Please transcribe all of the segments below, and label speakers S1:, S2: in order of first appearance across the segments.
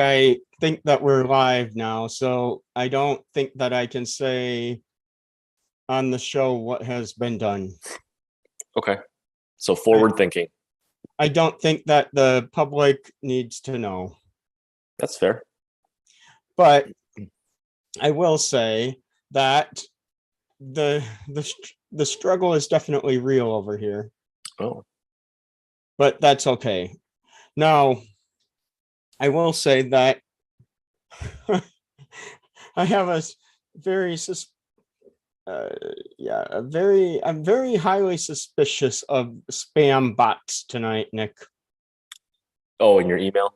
S1: I think that we're live now, so I don't think that I can say on the show what has been done.
S2: Okay. So
S1: I,
S2: forward thinking.
S1: I don't think that the public needs to know.
S2: That's fair.
S1: But I will say that the struggle is definitely real over here.
S2: Oh,
S1: But that's okay. Now, I will say that I have a very uh, I'm very highly suspicious of spam bots tonight, Nick.
S2: oh, in your email?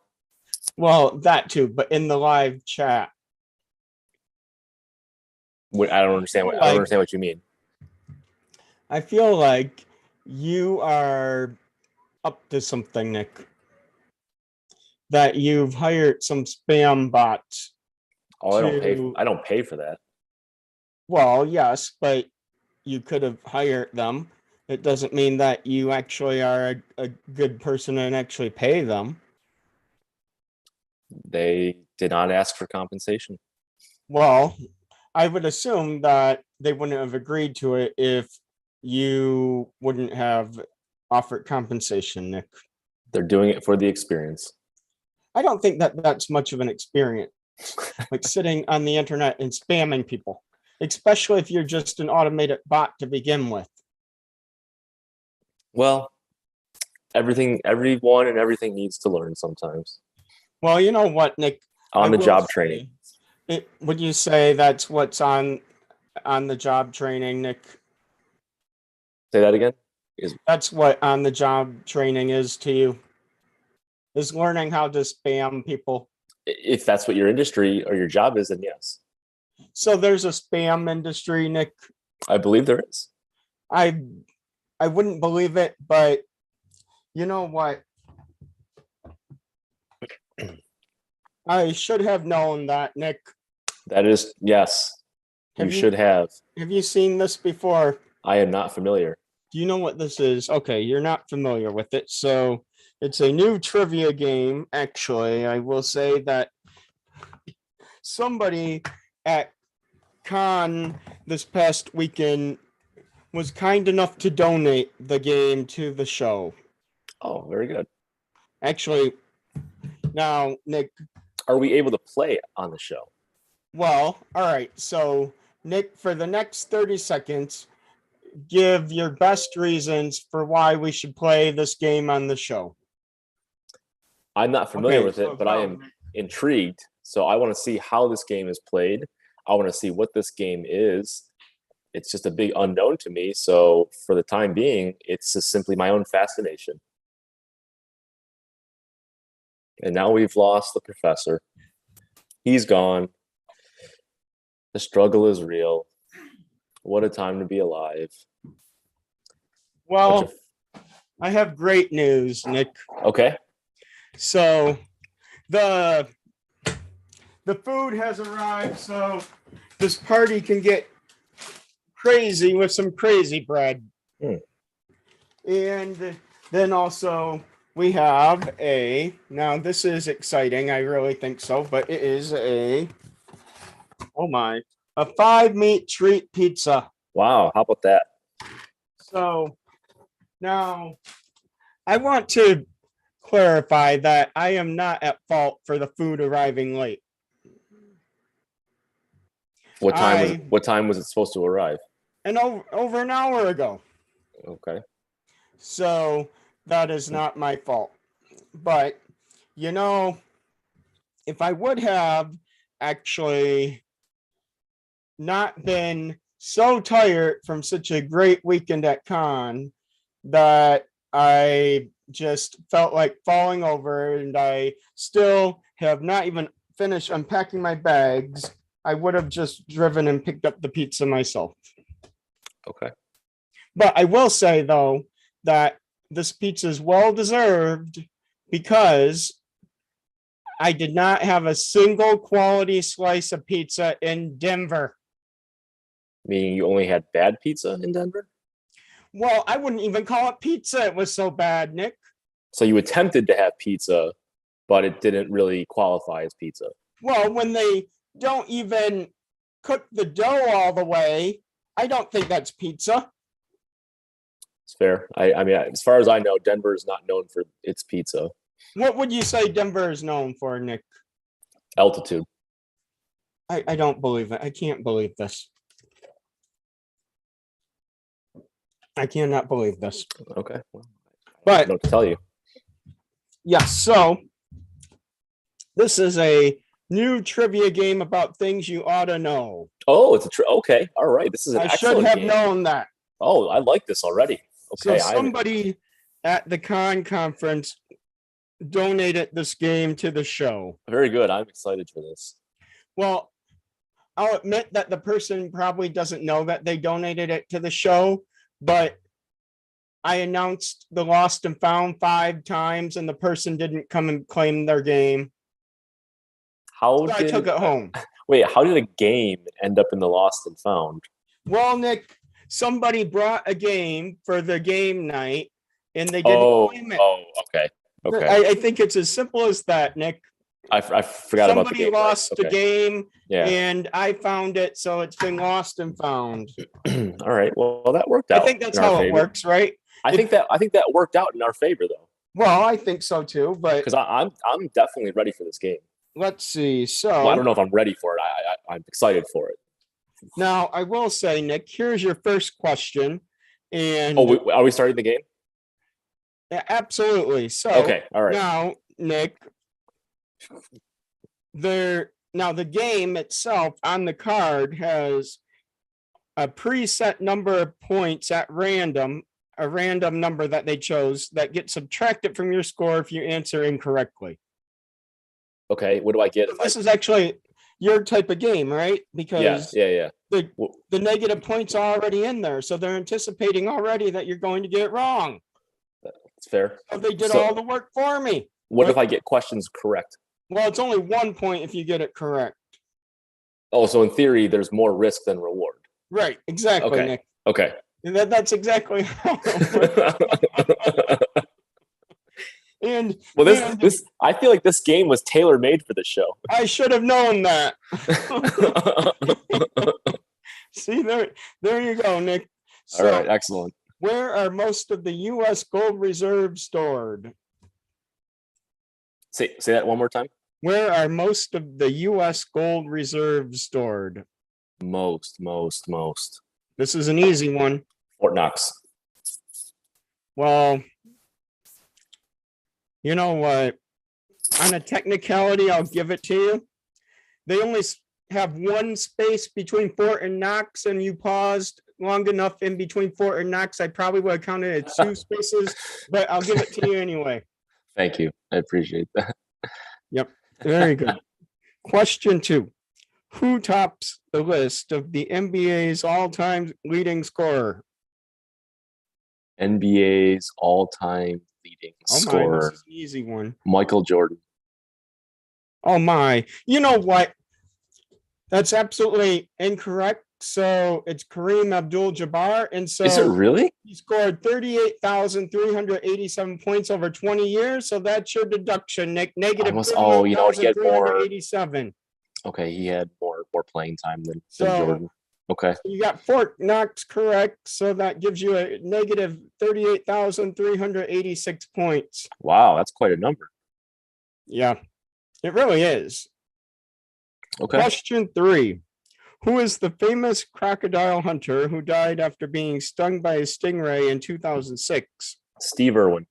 S1: Well, that too, but in the live chat.
S2: I don't understand what I don't understand what you mean.
S1: I feel like you are up to something, Nick. That you've hired some spam bots
S2: Oh,
S1: to,
S2: I don't pay for that.
S1: well, yes, but you could have hired them. It doesn't mean that you actually are a good person and actually pay them.
S2: They did not ask for compensation.
S1: Well, I would assume that they wouldn't have agreed to it if you wouldn't have offered compensation, Nick.
S2: They're doing it for the experience.
S1: I don't think that that's much of an experience, like sitting on the internet and spamming people, especially if you're just an automated bot to begin with.
S2: Well, everyone and everything needs to learn sometimes.
S1: Well, you know what, Nick? I
S2: On the
S1: will
S2: job training.
S1: say, would you say that's what's on the job training, Nick?
S2: Say that again?
S1: That's what on the job training is to you, is learning how to spam people.
S2: If that's what your industry or your job is, then yes.
S1: So there's a spam industry, Nick.
S2: I believe there is.
S1: I I wouldn't believe it, but you know what? I should have known that, Nick.
S2: That is, yes, you should have.
S1: Have you seen this before?
S2: I am not familiar.
S1: Do you know what this is? Okay, you're not familiar with it. So it's a new trivia game. Actually, I will say that somebody at Con this past weekend was kind enough to donate the game to the show.
S2: Oh, very good.
S1: Actually, now, Nick,
S2: Are we able to play on the show?
S1: well, all right. So, Nick, for the next 30 seconds, give your best reasons for why we should play this game on the show.
S2: I'm not familiar
S1: Okay,
S2: with
S1: so
S2: it, but I am intrigued. So I want to see how this game is played. I want to see what this game is. It's just a big unknown to me. So for the time being, it's just simply my own fascination. And now we've lost the professor. He's gone. The struggle is real. What a time to be alive.
S1: Well, I have great news, Nick.
S2: Okay.
S1: So the food has arrived, so this party can get crazy with some crazy bread. And then also we have now this is exciting, I really think so, but it is a 5-meat treat pizza.
S2: Wow, how about that?
S1: So now I want to clarify that I am not at fault for the food arriving late.
S2: What time was it supposed to arrive?
S1: And over an hour ago.
S2: Okay.
S1: So that is not my fault. But, you know, if I would have actually not been so tired from such a great weekend at Con that I just felt like falling over, and I still have not even finished unpacking my bags, I would have just driven and picked up the pizza myself.
S2: Okay.
S1: But I will say, though, that this pizza is well deserved because I did not have a single quality slice of pizza in Denver.
S2: Meaning you only had bad pizza in Denver?
S1: Well, I wouldn't even call it pizza. It was so bad, Nick.
S2: So you attempted to have pizza, but it didn't really qualify as pizza.
S1: Well, when they don't even cook the dough all the way, I don't think that's pizza.
S2: It's fair. I mean, as far as I know, Denver is not known for its pizza.
S1: What would you say Denver is known for, Nick?
S2: Altitude.
S1: I don't believe it. I can't believe this. I cannot believe this.
S2: Okay. Well, I
S1: But
S2: don't know what to tell you.
S1: yes, so this is a new trivia game about things you ought to know.
S2: Oh, it's okay. All right. This is an
S1: I should
S2: excellent
S1: have
S2: game.
S1: known that.
S2: Oh, I like this already. Okay.
S1: So somebody at the con conference donated this game to the show.
S2: Very good. I'm excited for this.
S1: Well, I'll admit that the person probably doesn't know that they donated it to the show, but I announced the lost and found 5 times and the person didn't come and claim their game.
S2: How
S1: So I
S2: did
S1: took it home.
S2: Wait, how did a game end up in the lost and found?
S1: Well, Nick, somebody brought a game for the game night and they didn't claim it.
S2: Okay. Okay.
S1: I think it's as simple as that, Nick.
S2: I forgot about the
S1: Somebody
S2: game.
S1: lost
S2: Okay.
S1: a game
S2: Yeah.
S1: and I found it, so it's been lost and found.
S2: All right. Well, that worked out.
S1: I think that's
S2: in our
S1: how it
S2: favor.
S1: works, right?
S2: I think that worked out in our favor though,
S1: Well, I think so too, but
S2: because I'm definitely ready for this game.
S1: let's see. So
S2: Well, I don't know if I'm ready for it. I'm excited for it.
S1: now I will say, Nick, here's your first question. And
S2: Oh, are we starting the game?
S1: absolutely. So
S2: Okay. All right.
S1: now, Nick, the game itself on the card has a preset number of points at random, a random number that they chose that gets subtracted from your score if you answer incorrectly.
S2: Okay. What do I get?
S1: This is actually your type of game, right? Because
S2: Yeah.
S1: the negative points are already in there, so they're anticipating already that you're going to get it wrong.
S2: It's fair.
S1: So they did
S2: So-
S1: all the work for me.
S2: What if I get questions correct?
S1: Well, it's only 1 point if you get it correct.
S2: Oh, so in theory, there's more risk than reward.
S1: Right, exactly,
S2: Okay.
S1: Nick.
S2: Okay.
S1: That's exactly how it works. And
S2: Well,
S1: and
S2: this I feel like this game was tailor made for the show.
S1: I should have known that. See, there you go, Nick.
S2: All
S1: So,
S2: right, excellent.
S1: where are most of the U.S. gold reserves stored?
S2: Say that one more time.
S1: Where are most of the U.S. gold reserves stored?
S2: Most.
S1: This is an easy one.
S2: Fort Knox.
S1: Well, you know what? On a technicality, I'll give it to you. They only have one space between Fort and Knox, and you paused long enough in between Fort and Knox. I probably would have counted it 2 spaces, but I'll give it to you anyway.
S2: Thank you. I appreciate that.
S1: Very good. Question 2. Who tops the list of the NBA's all-time leading scorer?
S2: NBA's all-time leading
S1: Oh my,
S2: scorer,
S1: this is an easy one.
S2: Michael Jordan.
S1: Oh my. You know what? That's absolutely incorrect. So it's Kareem Abdul-Jabbar. And so
S2: Is it really?
S1: he scored 38,387 points over 20 years. So that's your deduction, Nick. Negative
S2: He had more.
S1: 38,387.
S2: Okay, he had more playing time than
S1: So-
S2: Jordan. Okay.
S1: You got Fort Knox correct. So that gives you a negative 38,386 points.
S2: Wow, that's quite a number.
S1: Yeah, it really is.
S2: Okay.
S1: Question 3. Who is the famous crocodile hunter who died after being stung by a stingray in 2006?
S2: Steve Irwin.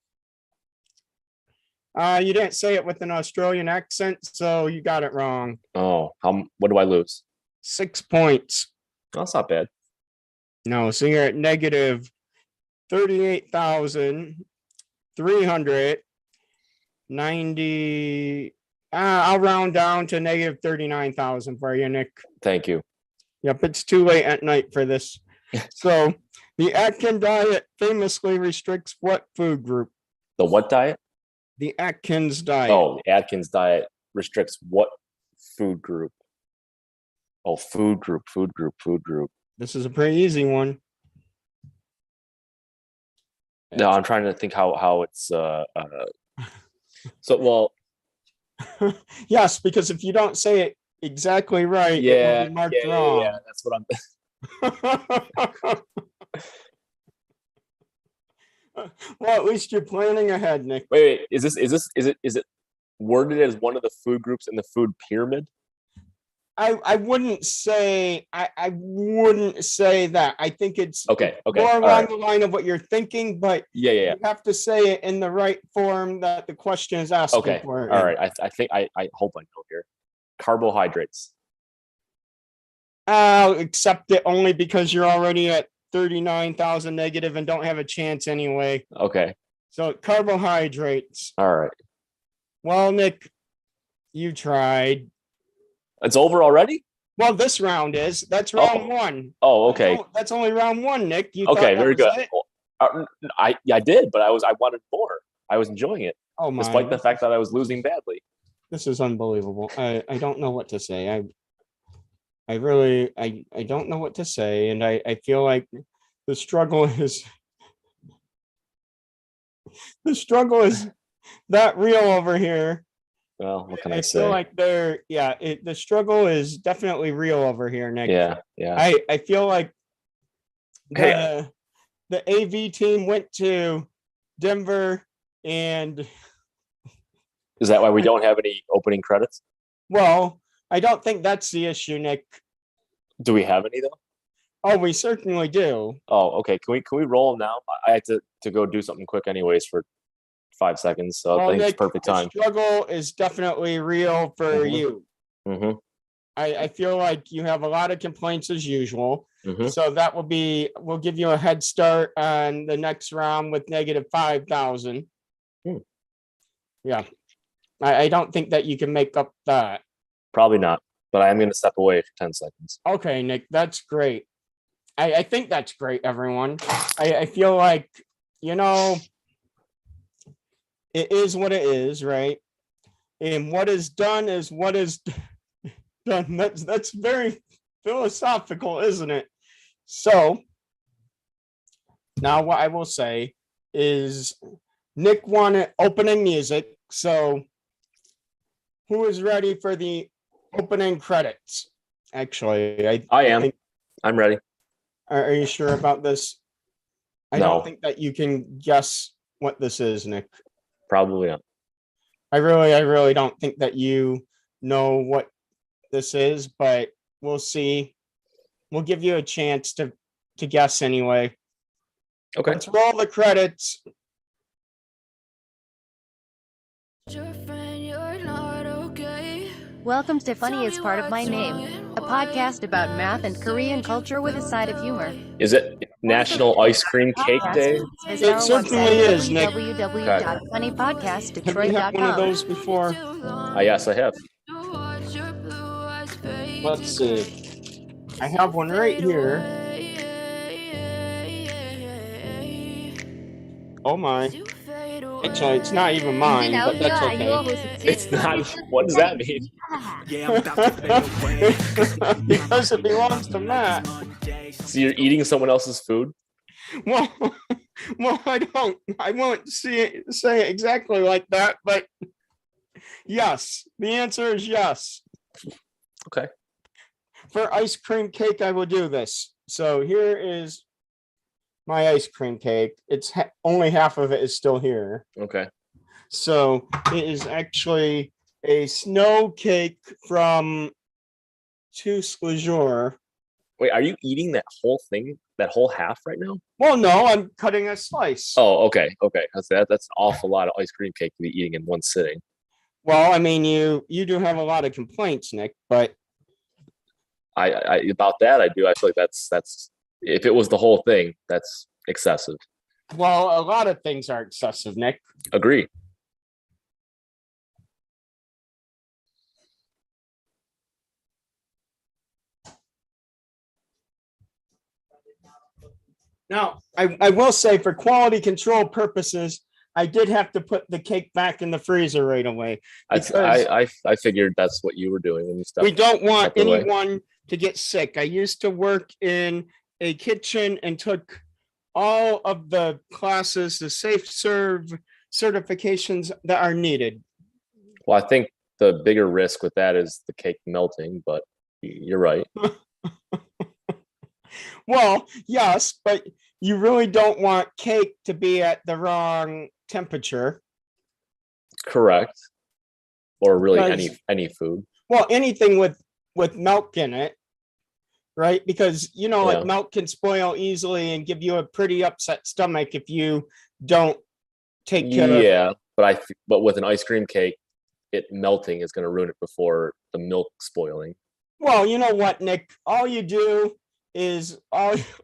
S1: You didn't say it with an Australian accent, so you got it wrong.
S2: Oh, what do I lose?
S1: 6 points.
S2: That's not bad.
S1: No, so you're at negative 38,390. I'll round down to negative 39,000 for you, Nick.
S2: Thank you.
S1: Yep, it's too late at night for this. So the Atkins diet famously restricts what food group?
S2: The what diet?
S1: The Atkins diet.
S2: Oh, the Atkins diet restricts what food group? Oh, food group.
S1: This is a pretty easy one.
S2: No, I'm trying to think how it's so well,
S1: Yes, because if you don't say it exactly right, it will
S2: Yeah,
S1: be marked
S2: yeah, yeah,
S1: wrong.
S2: yeah. That's what I'm.
S1: Well, at least you're planning ahead, Nick.
S2: Wait. Is it worded as one of the food groups in the food pyramid?
S1: I wouldn't say I wouldn't say that. I think it's
S2: Okay. Okay.
S1: more
S2: All
S1: along
S2: right.
S1: the line of what you're thinking, but
S2: Yeah. Yeah.
S1: you have to say it in the right form that the question is asking
S2: Okay.
S1: for.
S2: All right. I think I hope I know here. Carbohydrates.
S1: I'll accept it only because you're already at 39,000 negative and don't have a chance anyway.
S2: Okay.
S1: So carbohydrates.
S2: All right.
S1: Well, Nick, you tried.
S2: It's over already?
S1: Well, this round is. That's round one.
S2: Oh, okay.
S1: That's only round one, Nick. You
S2: Okay,
S1: thought that
S2: very
S1: was
S2: good.
S1: it?
S2: I did, but I wanted more. I was enjoying it,
S1: Oh my!
S2: despite the fact that I was losing badly.
S1: This is unbelievable. I don't know what to say. I really I don't know what to say, and I feel like the struggle is the struggle is that real over here.
S2: Well, what can I
S1: I
S2: say?
S1: feel like the struggle is definitely real over here, Nick.
S2: Yeah, yeah.
S1: I feel like
S2: Hey,
S1: the AV team went to Denver and
S2: is that why we don't have any opening credits?
S1: well, I don't think that's the issue, Nick.
S2: Do we have any though?
S1: Oh, we certainly do.
S2: Oh, okay. Can we roll them now? I had to go do something quick anyways for 5 seconds, so I
S1: Well,
S2: think it's
S1: Nick,
S2: perfect
S1: the
S2: time.
S1: struggle is definitely real for
S2: Mhm.
S1: you.
S2: Mm-hmm.
S1: I feel like you have a lot of complaints as usual.
S2: Mm-hmm.
S1: So that we'll give you a head start on the next round with negative 5,000.
S2: Hmm.
S1: Yeah. I don't think that you can make up that.
S2: Probably not, but I am going to step away for 10 seconds.
S1: Okay, Nick, that's great. I think that's great, everyone. I feel like, you know, it is what it is, right? And what is done is what is done. That's very philosophical, isn't it? So now what I will say is Nick wanted opening music. So who is ready for the opening credits? Actually,
S2: I am.
S1: think,
S2: I'm ready.
S1: are you sure about this? I
S2: No.
S1: don't think that you can guess what this is, Nick.
S2: Probably not.
S1: I really don't think that you know what this is, but we'll see. We'll give you a chance to guess anyway.
S2: Okay.
S1: Let's roll the credits.
S3: Welcome to Funny is Part of My Name, a podcast about math and Korean culture with a side of humor.
S2: Is it National Ice Cream Cake Day?
S3: Visit
S1: It
S3: our
S1: certainly
S3: website
S1: is, Nick. Have you
S3: www.funnypodcastdetroit.com.
S1: had one of those before?
S2: Yes, I have.
S1: Let's see. I have one right here. Oh my. Actually, it's not even mine, but that's okay.
S2: It's not. What does that mean?
S1: Because it belongs to Matt.
S2: So you're eating someone else's food?
S1: Well, I won't say it exactly like that, but yes, the answer is yes.
S2: Okay.
S1: For ice cream cake, I will do this. So here is my ice cream cake. It's only half of it is still here.
S2: Okay.
S1: So it is actually a snow cake from Tous Les Jours.
S2: Wait, are you eating that whole thing, that whole half right now?
S1: Well, no, I'm cutting a slice.
S2: Oh, okay. That's an awful lot of ice cream cake to be eating in one sitting.
S1: Well, I mean, you do have a lot of complaints, Nick, but
S2: I about that I do. I feel like that's if it was the whole thing, that's excessive.
S1: well, a lot of things are excessive, Nick.
S2: Agree.
S1: Now, I will say for quality control purposes, I did have to put the cake back in the freezer right away.
S2: I figured that's what you were doing when you stopped.
S1: We don't want
S2: stepped away.
S1: anyone to get sick. I used to work in a kitchen and took all of the classes, the safe serve certifications that are needed.
S2: Well, I think the bigger risk with that is the cake melting, but you're right.
S1: Well, yes, but you really don't want cake to be at the wrong temperature.
S2: Correct. Or really
S1: Because-
S2: any food.
S1: Well, anything with milk in it, right? Because like
S2: Yeah.
S1: milk can spoil easily and give you a pretty upset stomach if you don't take care of it.
S2: Yeah, but with an ice cream cake, it melting is going to ruin it before the milk spoiling.
S1: Well, you know what, Nick? All you do is if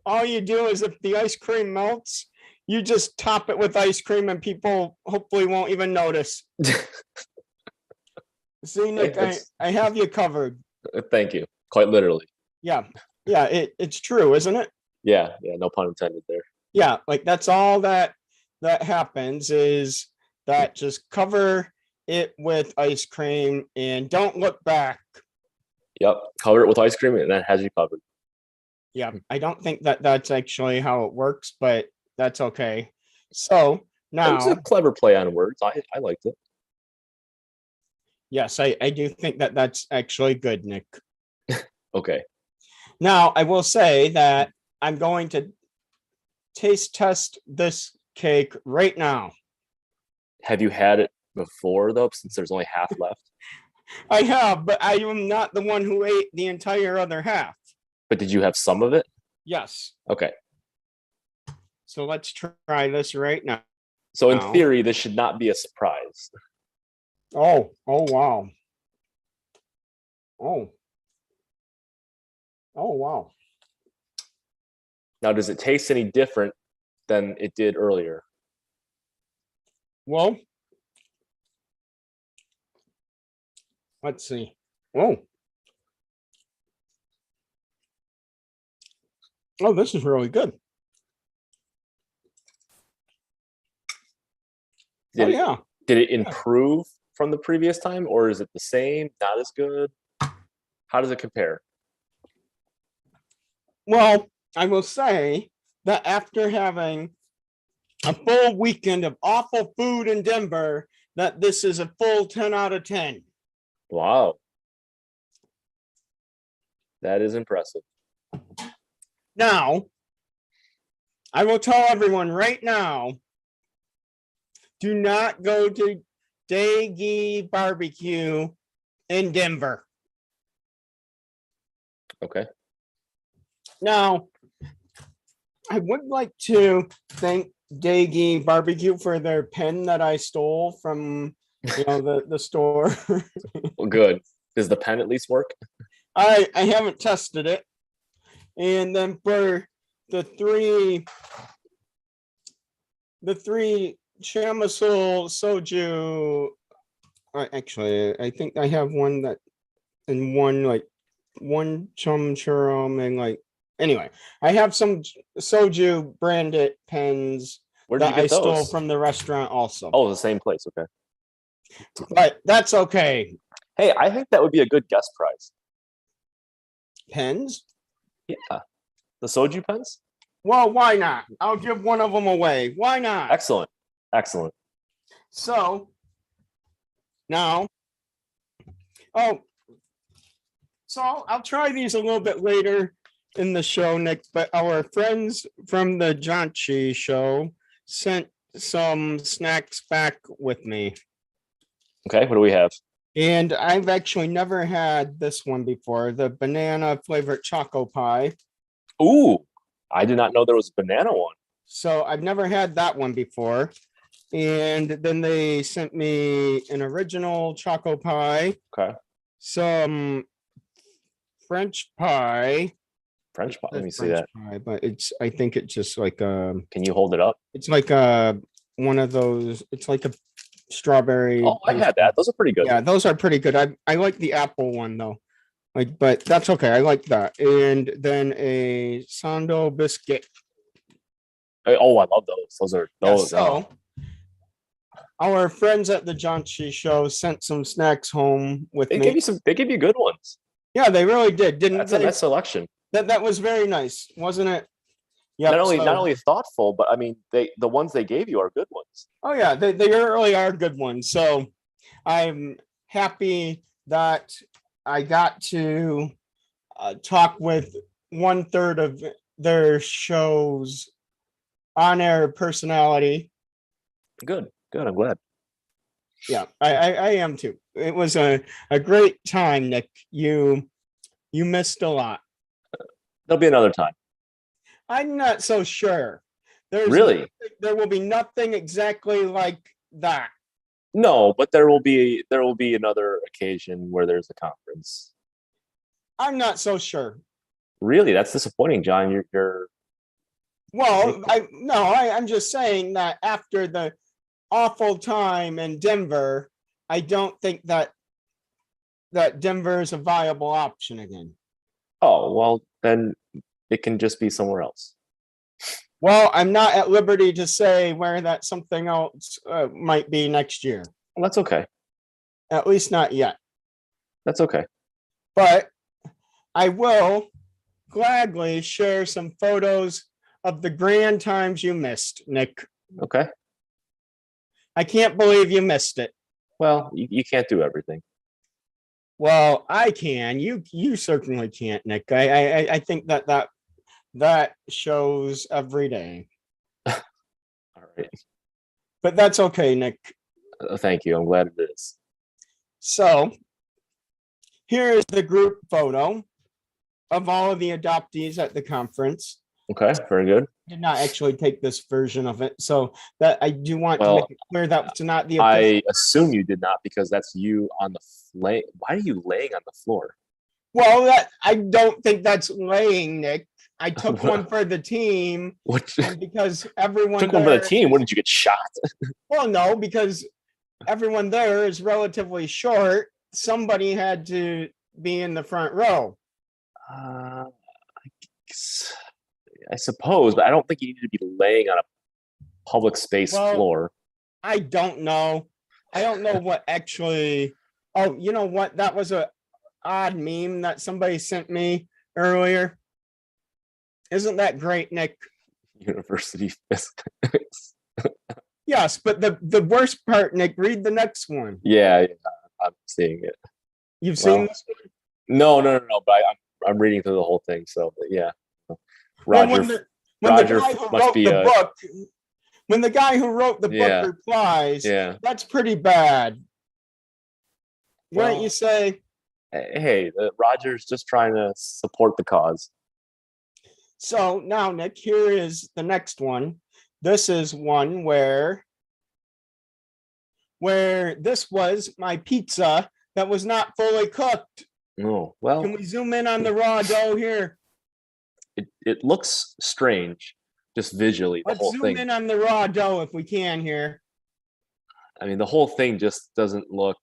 S1: the ice cream melts, you just top it with ice cream and people hopefully won't even notice. See, Nick,
S2: That's-
S1: I have you covered.
S2: Thank you. Quite literally.
S1: Yeah. Yeah, it's true, isn't it?
S2: Yeah, no pun intended there.
S1: Yeah, like that's all that happens is that just cover it with ice cream and don't look back.
S2: Yep. Cover it with ice cream and that has you covered.
S1: Yeah, I don't think that that's actually how it works, but that's okay. So
S2: That was
S1: now,
S2: a clever play on words. I liked it.
S1: yes, I do think that that's actually good, Nick.
S2: Okay.
S1: Now, I will say that I'm going to taste test this cake right now.
S2: Have you had it before though, since there's only half left?
S1: I have, but I am not the one who ate the entire other half.
S2: But did you have some of it?
S1: Yes.
S2: Okay.
S1: So let's try this right now.
S2: So in
S1: No.
S2: theory, this should not be a surprise.
S1: Oh wow. Oh wow.
S2: Now, does it taste any different than it did earlier?
S1: Well, let's see. Oh, this is really good.
S2: Did it,
S1: Yeah.
S2: did it improve from the previous time, or is it the same, not as good? How does it compare?
S1: Well, I will say that after having a full weekend of awful food in Denver, that this is a full 10 out of 10.
S2: Wow. That is impressive.
S1: Now, I will tell everyone right now, do not go to Daggy Barbecue in Denver.
S2: Okay.
S1: Now, I would like to thank Daggy Barbecue for their pen that I stole from the store.
S2: Well, good. Does the pen at least work?
S1: I haven't tested it. And then for the three Chamisul soju, actually I think I have one that and one chum churum and anyway, I have some soju branded pens
S2: Where did
S1: that
S2: you
S1: I
S2: get
S1: stole
S2: those?
S1: from the restaurant also.
S2: Oh, the same place. Okay.
S1: But that's okay.
S2: Hey, I think that would be a good guest prize.
S1: Pens?
S2: Yeah. The soju pens?
S1: Well, why not? I'll give one of them away. Why not?
S2: Excellent. Excellent.
S1: So now, so I'll try these a little bit later in the show, Nick, but our friends from the Janchi show sent some snacks back with me.
S2: Okay, what do we have?
S1: And I've actually never had this one before, the banana flavored choco pie.
S2: Ooh, I did not know there was a banana one.
S1: So I've never had that one before. And then they sent me an original choco pie,
S2: Okay.
S1: some French pie.
S2: French pie. Let me see
S1: French
S2: that.
S1: pie, but I think it's just like
S2: Can you hold it up?
S1: it's like one of those, it's like a strawberry.
S2: Oh, I had that. Those are pretty good.
S1: Yeah, those are pretty good. I like the apple one though. But that's okay. I like that. And then a Sando biscuit.
S2: Oh, I love those. Those are
S1: Yeah,
S2: those.
S1: so our friends at the Janchi show sent some snacks home with
S2: they
S1: me.
S2: give you some. They give you good ones.
S1: Yeah, they really did, didn't
S2: That's a
S1: they?
S2: nice selection.
S1: That was very nice, wasn't it? Yeah.
S2: Not only thoughtful, but I mean, the ones they gave you are good ones.
S1: Oh yeah, they really are good ones. So I'm happy that I got to talk with 1/3 of their show's on-air personality.
S2: Good. I'm glad.
S1: Yeah, I am too. It was a great time, Nick. You missed a lot.
S2: There'll be another time.
S1: I'm not so sure.
S2: Really?
S1: There will be nothing exactly like that.
S2: No, but there will be another occasion where there's a conference.
S1: I'm not so sure.
S2: Really? That's disappointing, John. You're
S1: Well, I'm just saying that after the awful time in Denver, I don't think that Denver is a viable option again.
S2: Oh, well, then it can just be somewhere else.
S1: Well, I'm not at liberty to say where that something else might be next year.
S2: Well, that's okay.
S1: At least not yet.
S2: That's okay.
S1: But I will gladly share some photos of the grand times you missed, Nick.
S2: Okay.
S1: I can't believe you missed it.
S2: Well, you can't do everything.
S1: Well, I can. You certainly can't, Nick. I think that shows every day.
S2: All right.
S1: But that's okay, Nick.
S2: Thank you. I'm glad it is.
S1: So here's the group photo of all of the adoptees at the conference.
S2: Okay. Very good.
S1: I did not actually take this version of it, so that I do want to
S2: Well,
S1: make it clear that's not the
S2: I
S1: official.
S2: assume you did not because that's you on the Why are you laying on the floor?
S1: Well, I don't think that's laying, Nick. I took one for the team,
S2: What
S1: and because everyone
S2: took one for the
S1: there
S2: team? What
S1: is-
S2: did you get shot?
S1: Well, no, because everyone there is relatively short. Somebody had to be in the front row.
S2: I suppose, but I don't think you need to be laying on a public space
S1: Well,
S2: floor.
S1: I don't know. I don't know what actually. Oh, you know what? That was a odd meme that somebody sent me earlier. Isn't that great, Nick?
S2: University physics.
S1: Yes, but the worst part, Nick, read the next one.
S2: Yeah, I'm seeing it.
S1: You've seen
S2: Well,
S1: this one?
S2: No. But I'm reading through the whole thing. So yeah,
S1: Well,
S2: Roger.
S1: when
S2: Roger
S1: the guy who
S2: must
S1: wrote
S2: be
S1: the
S2: a-
S1: book, when the guy who wrote the
S2: Yeah.
S1: book replies,
S2: Yeah.
S1: that's pretty bad. Wouldn't
S2: Well,
S1: you say?
S2: Hey, Roger's just trying to support the cause.
S1: So now, Nick, here is the next one. This is one where this was my pizza that was not fully cooked.
S2: Oh well,
S1: Can we zoom in on the raw dough here?
S2: it looks strange, just visually. The
S1: Let's
S2: whole
S1: zoom
S2: thing.
S1: in on the raw dough if we can here.
S2: I mean, the whole thing just doesn't look.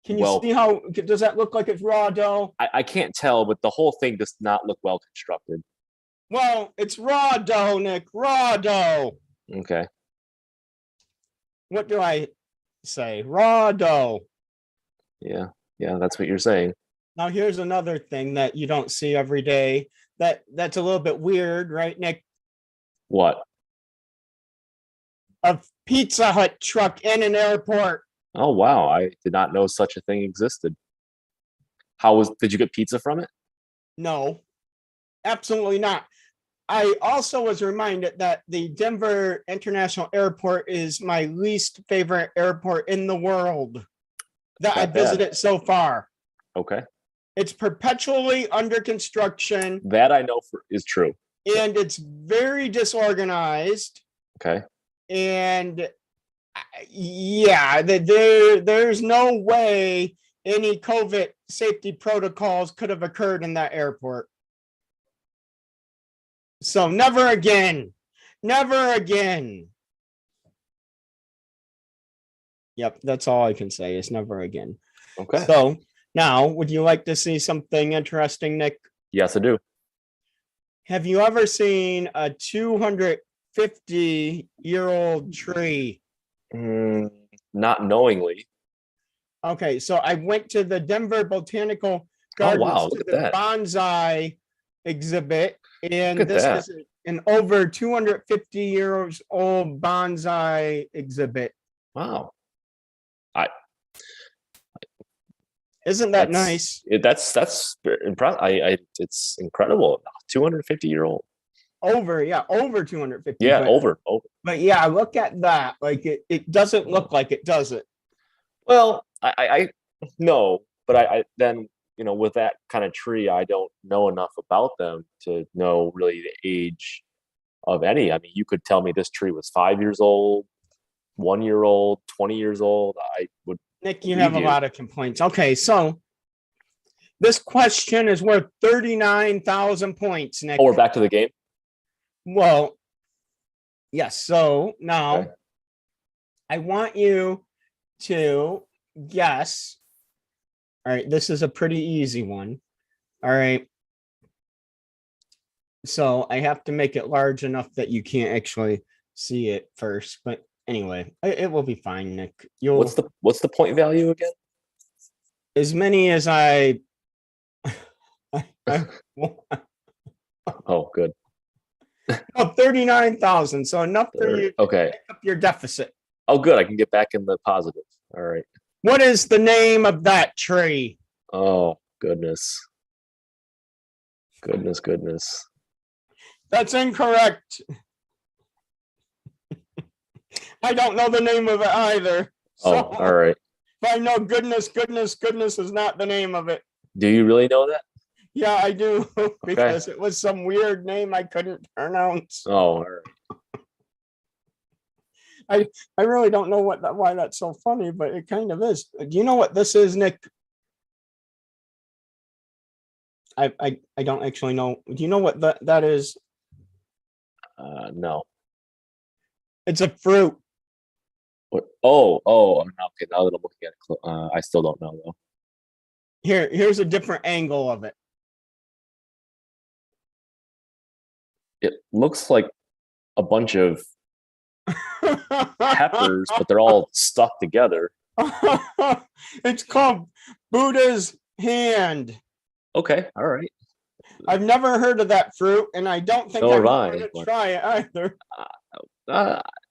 S1: Can you
S2: Well-
S1: see how, does that look like it's raw dough?
S2: I can't tell, but the whole thing does not look well constructed.
S1: Well, it's raw dough, Nick, raw dough.
S2: Okay.
S1: What do I say? Raw dough.
S2: Yeah, that's what you're saying.
S1: Now here's another thing that you don't see every day. That's a little bit weird, right, Nick?
S2: What?
S1: A Pizza Hut truck in an airport.
S2: Oh wow, I did not know such a thing existed. Did you get pizza from it?
S1: No, absolutely not. I also was reminded that the Denver International Airport is my least favorite airport in the world that I
S2: Not bad.
S1: visited so far.
S2: Okay.
S1: It's perpetually under construction
S2: That I know is true.
S1: and it's very disorganized.
S2: Okay.
S1: And yeah, there's no way any COVID safety protocols could have occurred in that airport. So never again. Never again. Yep, that's all I can say is never again.
S2: Okay.
S1: So now, would you like to see something interesting, Nick?
S2: Yes, I do.
S1: Have you ever seen a 250-year-old tree?
S2: Not knowingly.
S1: Okay, so I went to the Denver Botanical
S2: Oh,
S1: Gardens
S2: wow,
S1: to
S2: look at
S1: the
S2: that.
S1: bonsai exhibit, and
S2: Look at
S1: this
S2: that.
S1: is an over 250 years old bonsai exhibit.
S2: Wow.
S1: Isn't that
S2: That's-
S1: nice?
S2: That's impressive. It's incredible. 250-year-old.
S1: Over 250.
S2: Yeah,
S1: but,
S2: over.
S1: but yeah, look at that. Like it doesn't look like it, does it?
S2: Well, I no, but I then with that kind of tree, I don't know enough about them to know really the age of any. I mean, you could tell me this tree was 5 years old, 1 year old, 20 years old. I would.
S1: Nick, you
S2: believe
S1: have a lot of complaints. Okay, so this question is worth 39,000 points, Nick.
S2: Oh, we're back to the game.
S1: Well, yes. So now
S2: Okay.
S1: I want you to guess. All right, this is a pretty easy one. All right. So I have to make it large enough that you can't actually see it first. But anyway, it will be fine, Nick. You'll
S2: What's the point value again?
S1: as many as I
S2: Oh, good.
S1: 39,000. So enough for you to
S2: Okay.
S1: make up your deficit.
S2: Oh, good. I can get back in the positive. All right.
S1: What is the name of that tree?
S2: Oh, goodness. Goodness.
S1: That's incorrect. I don't know the name of it either.
S2: Oh,
S1: So
S2: all right.
S1: if I know goodness is not the name of it.
S2: Do you really know that?
S1: Yeah, I do, because it was some weird name I couldn't pronounce.
S2: Oh, all right.
S1: I really don't know why that's so funny, but it kind of is. Do you know what this is, Nick? I don't actually know. Do you know what that is?
S2: No.
S1: It's a fruit.
S2: What? Oh. Okay. Now that I'm looking at it, I still don't know though.
S1: Here's a different angle of it.
S2: It looks like a bunch of peppers, but they're all stuck together.
S1: It's called Buddha's hand.
S2: Okay. All right.
S1: I've never heard of that fruit, and I don't think
S2: Nor
S1: I'm
S2: have I,
S1: going to
S2: but-
S1: try it either.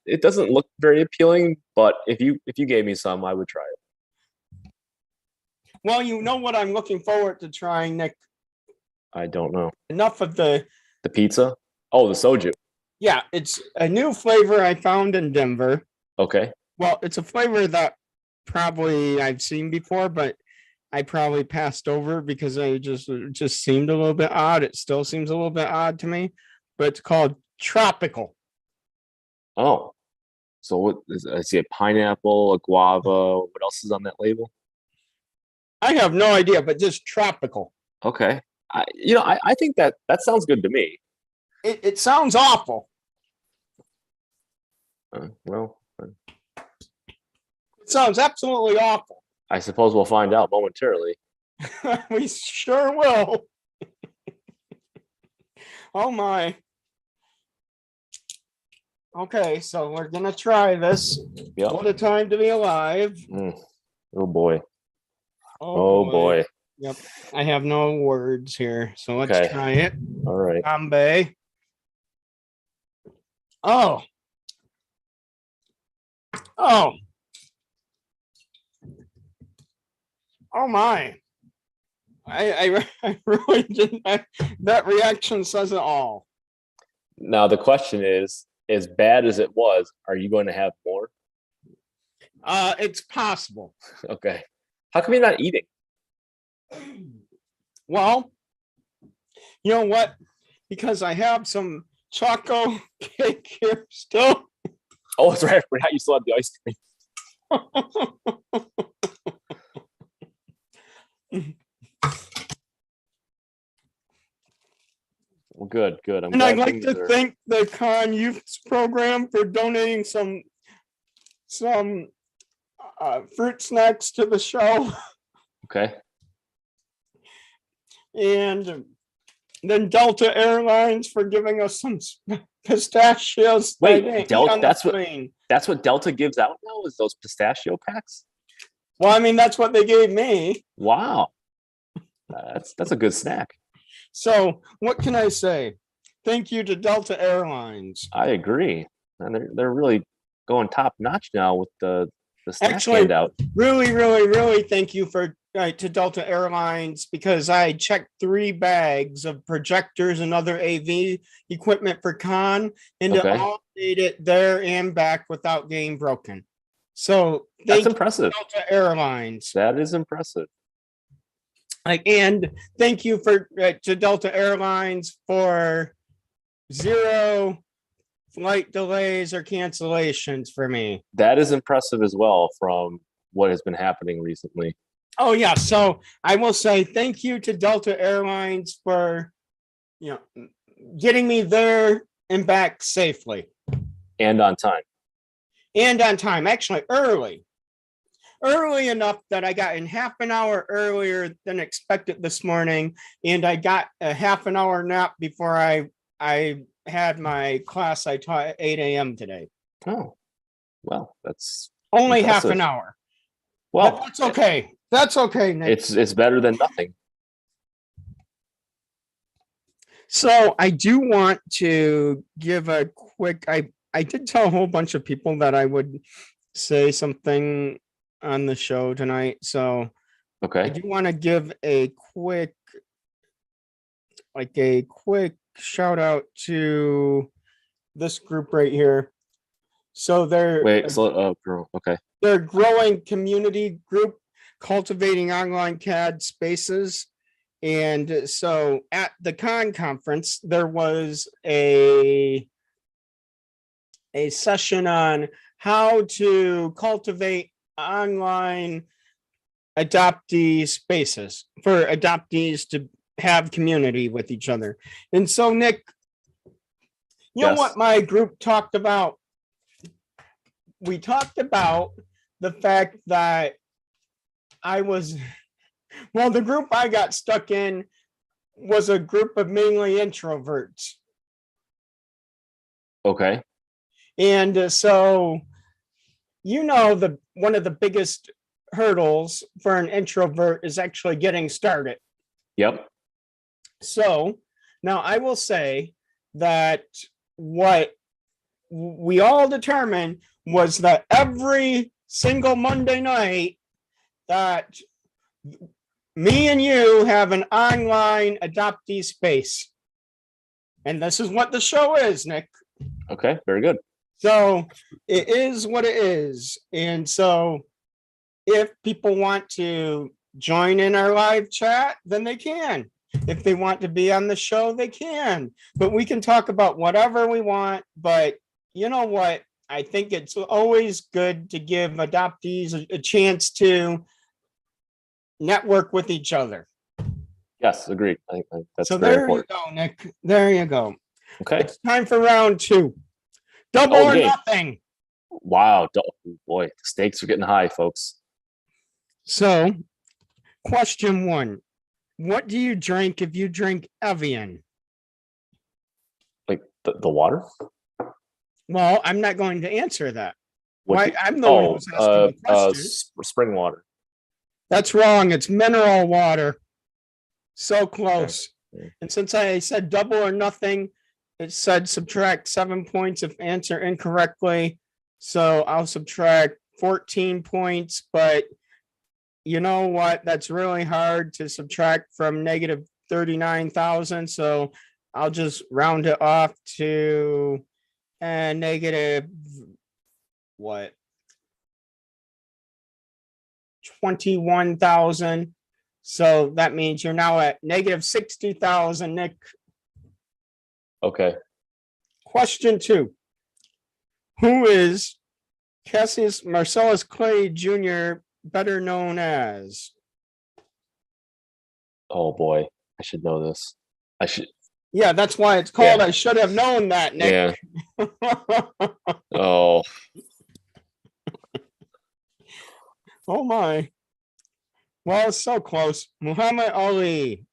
S2: It doesn't look very appealing, but if you gave me some, I would try it.
S1: Well, you know what I'm looking forward to trying, Nick.
S2: I don't know.
S1: Enough of the
S2: The pizza? Oh, the soju.
S1: yeah, it's a new flavor I found in Denver.
S2: Okay.
S1: Well, it's a flavor that probably I've seen before, but I probably passed over because it just seemed a little bit odd. It still seems a little bit odd to me, but it's called tropical.
S2: Oh. So what is I see a pineapple, a guava. What else is on that label?
S1: I have no idea, but just tropical.
S2: Okay. I think that sounds good to me.
S1: It sounds awful.
S2: Well,
S1: It sounds absolutely awful.
S2: I suppose we'll find out momentarily.
S1: We sure will. Oh my. Okay, so we're gonna try this.
S2: Yep.
S1: What a time to be alive.
S2: Oh boy. Oh boy.
S1: Yep. I have no words here. So let's
S2: Okay.
S1: try it.
S2: All right.
S1: Bombay. Oh. Oh. Oh my. I really didn't. That reaction says it all.
S2: Now the question is, as bad as it was, are you going to have more?
S1: It's possible.
S2: Okay. How come you're not eating?
S1: Well, you know what? Because I have some choco cake here still.
S2: Oh, that's right. I forgot you still have the ice cream. Well, good. I'm
S1: And I'd
S2: glad
S1: like
S2: things
S1: to
S2: are-
S1: thank the Con Youth Program for donating some fruit snacks to the show.
S2: Okay.
S1: And then Delta Airlines for giving us some pistachios. that I
S2: Wait,
S1: didn't eat
S2: Delta-
S1: on the
S2: that's what-
S1: plane.
S2: That's what Delta gives out now, is those pistachio packs?
S1: Well, I mean, that's what they gave me.
S2: Wow. That's a good snack.
S1: So what can I say? Thank you to Delta Airlines.
S2: I agree. And they're really going top notch now with the snack
S1: Actually,
S2: handout.
S1: Really, really, really thank you for right, to Delta Airlines because I checked 3 bags of projectors and other AV equipment for con, and it
S2: Okay.
S1: all made it there and back without getting broken. So
S2: That's
S1: thank you,
S2: impressive.
S1: Delta Airlines.
S2: That is impressive.
S1: And thank you to Delta Airlines for 0 flight delays or cancellations for me.
S2: That is impressive as well from what has been happening recently.
S1: Oh yeah, so I will say thank you to Delta Airlines for getting me there and back safely
S2: And on time.
S1: and on time. Actually, early enough that I got in half an hour earlier than expected this morning, and I got a half an hour nap before I had my class I taught at 8 a.m. today.
S2: Oh, well, that's
S1: Only
S2: impressive.
S1: half an hour.
S2: Well,
S1: But that's okay. That's okay, Nick.
S2: It's better than nothing.
S1: So I do want to give a quick. I did tell a whole bunch of people that I would say something on the show tonight. So I
S2: Okay.
S1: do want to give a quick shout out to this group right here. So
S2: Wait, so okay.
S1: they're a growing community group cultivating online CAD spaces. And so at the con conference, there was a session on how to cultivate online adoptee spaces for adoptees to have community with each other. And so, Nick, you know
S2: Yes.
S1: what my group talked about? We talked about the fact that the group I got stuck in was a group of mainly introverts.
S2: Okay.
S1: And so, one of the biggest hurdles for an introvert is actually getting started.
S2: Yep.
S1: So now I will say that what we all determined was that every single Monday night that me and you have an online adoptee space. And this is what the show is, Nick.
S2: Okay. Very good.
S1: So it is what it is. And so if people want to join in our live chat, then they can. If they want to be on the show, they can. But we can talk about whatever we want. But you know what? I think it's always good to give adoptees a chance to network with each other.
S2: Yes, agreed. I think that's
S1: So
S2: very
S1: there
S2: important.
S1: you go, Nick. There you go.
S2: Okay.
S1: It's time for round 2. Double
S2: Oh,
S1: or
S2: game.
S1: nothing.
S2: Wow. Boy, the stakes are getting high, folks.
S1: So, question 1. What do you drink if you drink Evian?
S2: Like the water?
S1: Well, I'm not going to answer that.
S2: What
S1: Why?
S2: do-
S1: I'm the one who's asking the question.
S2: Spring water.
S1: That's wrong. It's mineral water. So close.
S2: Okay.
S1: And since I said double or nothing, it said subtract 7 points if answer incorrectly. So I'll subtract 14 points, but you know what? That's really hard to subtract from negative 39,000. So I'll just round it off to negative 21,000. So that means you're now at negative 60,000, Nick.
S2: Okay.
S1: Question 2. Who is Cassius Marcellus Clay Jr., better known as?
S2: Oh boy, I should know this. I should.
S1: Yeah, that's why it's called
S2: Yeah.
S1: I should have known that, Nick.
S2: Yeah. Oh.
S1: Oh my. Well, it's so close. Muhammad Ali.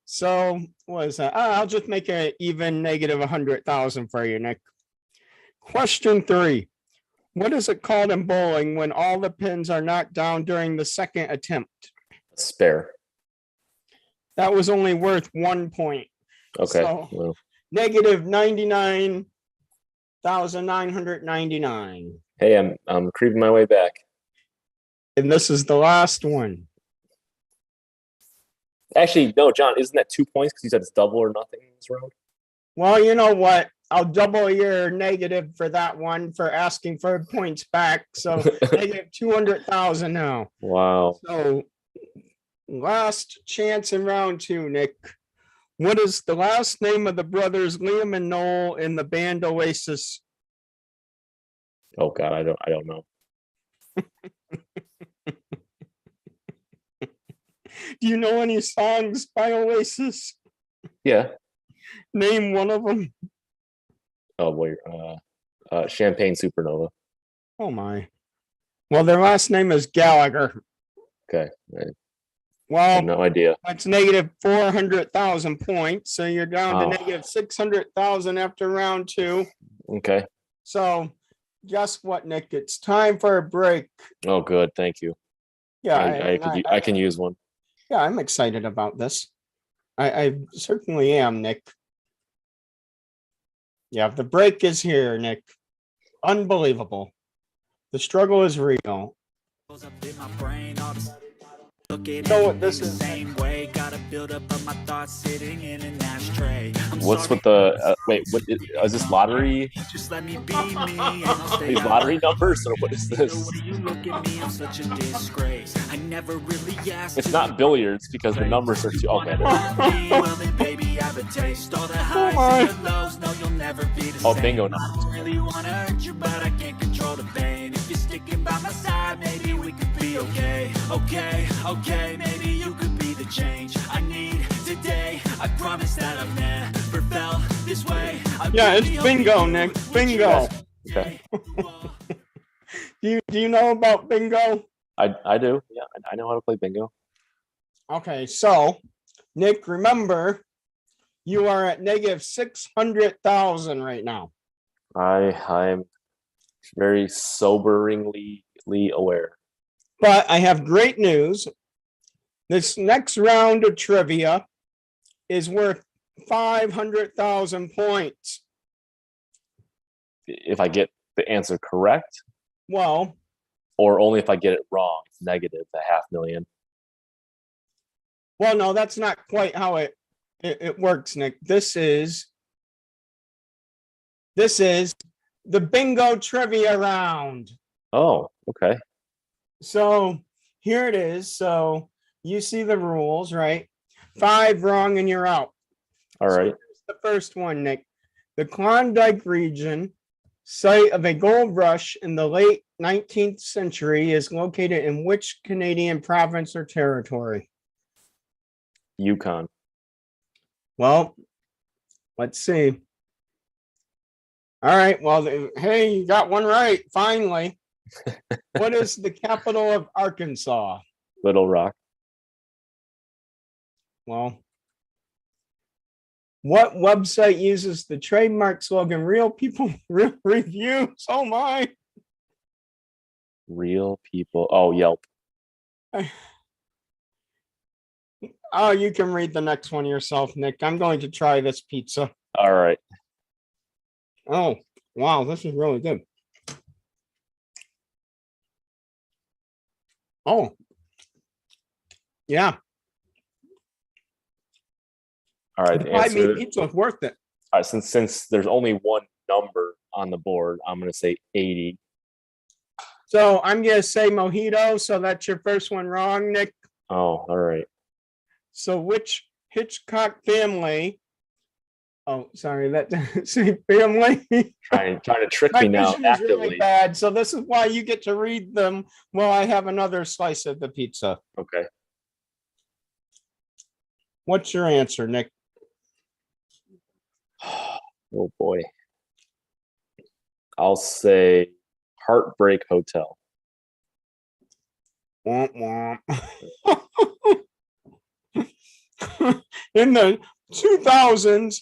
S1: So what is that? I'll just make it even negative 100,000 for you, Nick. Question 3. What is it called in bowling when all the pins are knocked down during the second attempt?
S2: Spare.
S1: That was only worth 1 point.
S2: Okay.
S1: So-
S2: Well,
S1: Negative 99,999.
S2: hey, I'm creeping my way back.
S1: And this is the last one.
S2: Actually, no, John, isn't that 2 points because you said it's double or nothing in this round?
S1: Well, you know what? I'll double your negative for that one for asking for points back. So negative 200,000 now.
S2: Wow.
S1: So last chance in round 2, Nick. What is the last name of the brothers Liam and Noel in the band Oasis?
S2: Oh God, I don't know.
S1: Do you know any songs by Oasis?
S2: Yeah.
S1: Name one of them.
S2: Oh boy. Champagne Supernova.
S1: Oh my. Well, their last name is Gallagher.
S2: Okay. I had
S1: Well,
S2: no idea.
S1: that's negative 400,000 points. So you're down to
S2: Oh.
S1: negative 600,000 after round 2.
S2: Okay.
S1: So guess what, Nick? It's time for a break.
S2: Oh, good. Thank you.
S1: Yeah,
S2: I can use one.
S1: yeah, I'm excited about this. I certainly am, Nick. Yeah, the break is here, Nick. Unbelievable. The struggle is real. You know what this is?
S2: What's with the wait? What is this lottery? These lottery numbers, or what is this? It's not billiards because the numbers are too. Okay. Oh, bingo numbers.
S4: Okay, maybe you could be the change I need today. I promise that I've never felt this way.
S1: Yeah, it's bingo, Nick. Bingo.
S2: Okay.
S1: Do you know about bingo?
S2: I do. Yeah, I know how to play bingo.
S1: Okay, so Nick, remember, you are at negative 600,000 right now.
S2: I'm very soberingly aware.
S1: But I have great news. This next round of trivia is worth 500,000 points.
S2: If I get the answer correct,
S1: Well,
S2: or only if I get it wrong, it's negative a 500,000.
S1: well, no, that's not quite how it works, Nick. This is the bingo trivia round.
S2: Oh, okay.
S1: So here it is. So you see the rules, right? 5 wrong and you're out.
S2: All right.
S1: Here's the first one, Nick. The Klondike region, site of a gold rush in the late 19th century, is located in which Canadian province or territory?
S2: Yukon.
S1: Well, let's see. All right. Well, hey, you got one right. Finally. What is the capital of Arkansas?
S2: Little Rock.
S1: Well, what website uses the trademark slogan "Real People, Real Reviews"? Oh my.
S2: Real people. Oh, Yelp.
S1: Oh, you can read the next one yourself, Nick. I'm going to try this pizza.
S2: All right.
S1: Oh, wow, this is really good. Oh, yeah.
S2: All right.
S1: The
S2: The
S1: 5 meat
S2: answer.
S1: pizza is worth it.
S2: All right. Since there's only one number on the board, I'm gonna say 80.
S1: So I'm going to say mojito. So that's your first one wrong, Nick.
S2: Oh, all right.
S1: So which Hitchcock family? Oh, sorry, that say family.
S2: Trying to trick
S1: My
S2: me now
S1: vision is really
S2: actively.
S1: bad. So this is why you get to read them while I have another slice of the pizza.
S2: Okay.
S1: What's your answer, Nick?
S2: Oh boy. I'll say Heartbreak Hotel.
S1: Womp womp. In the 2000s,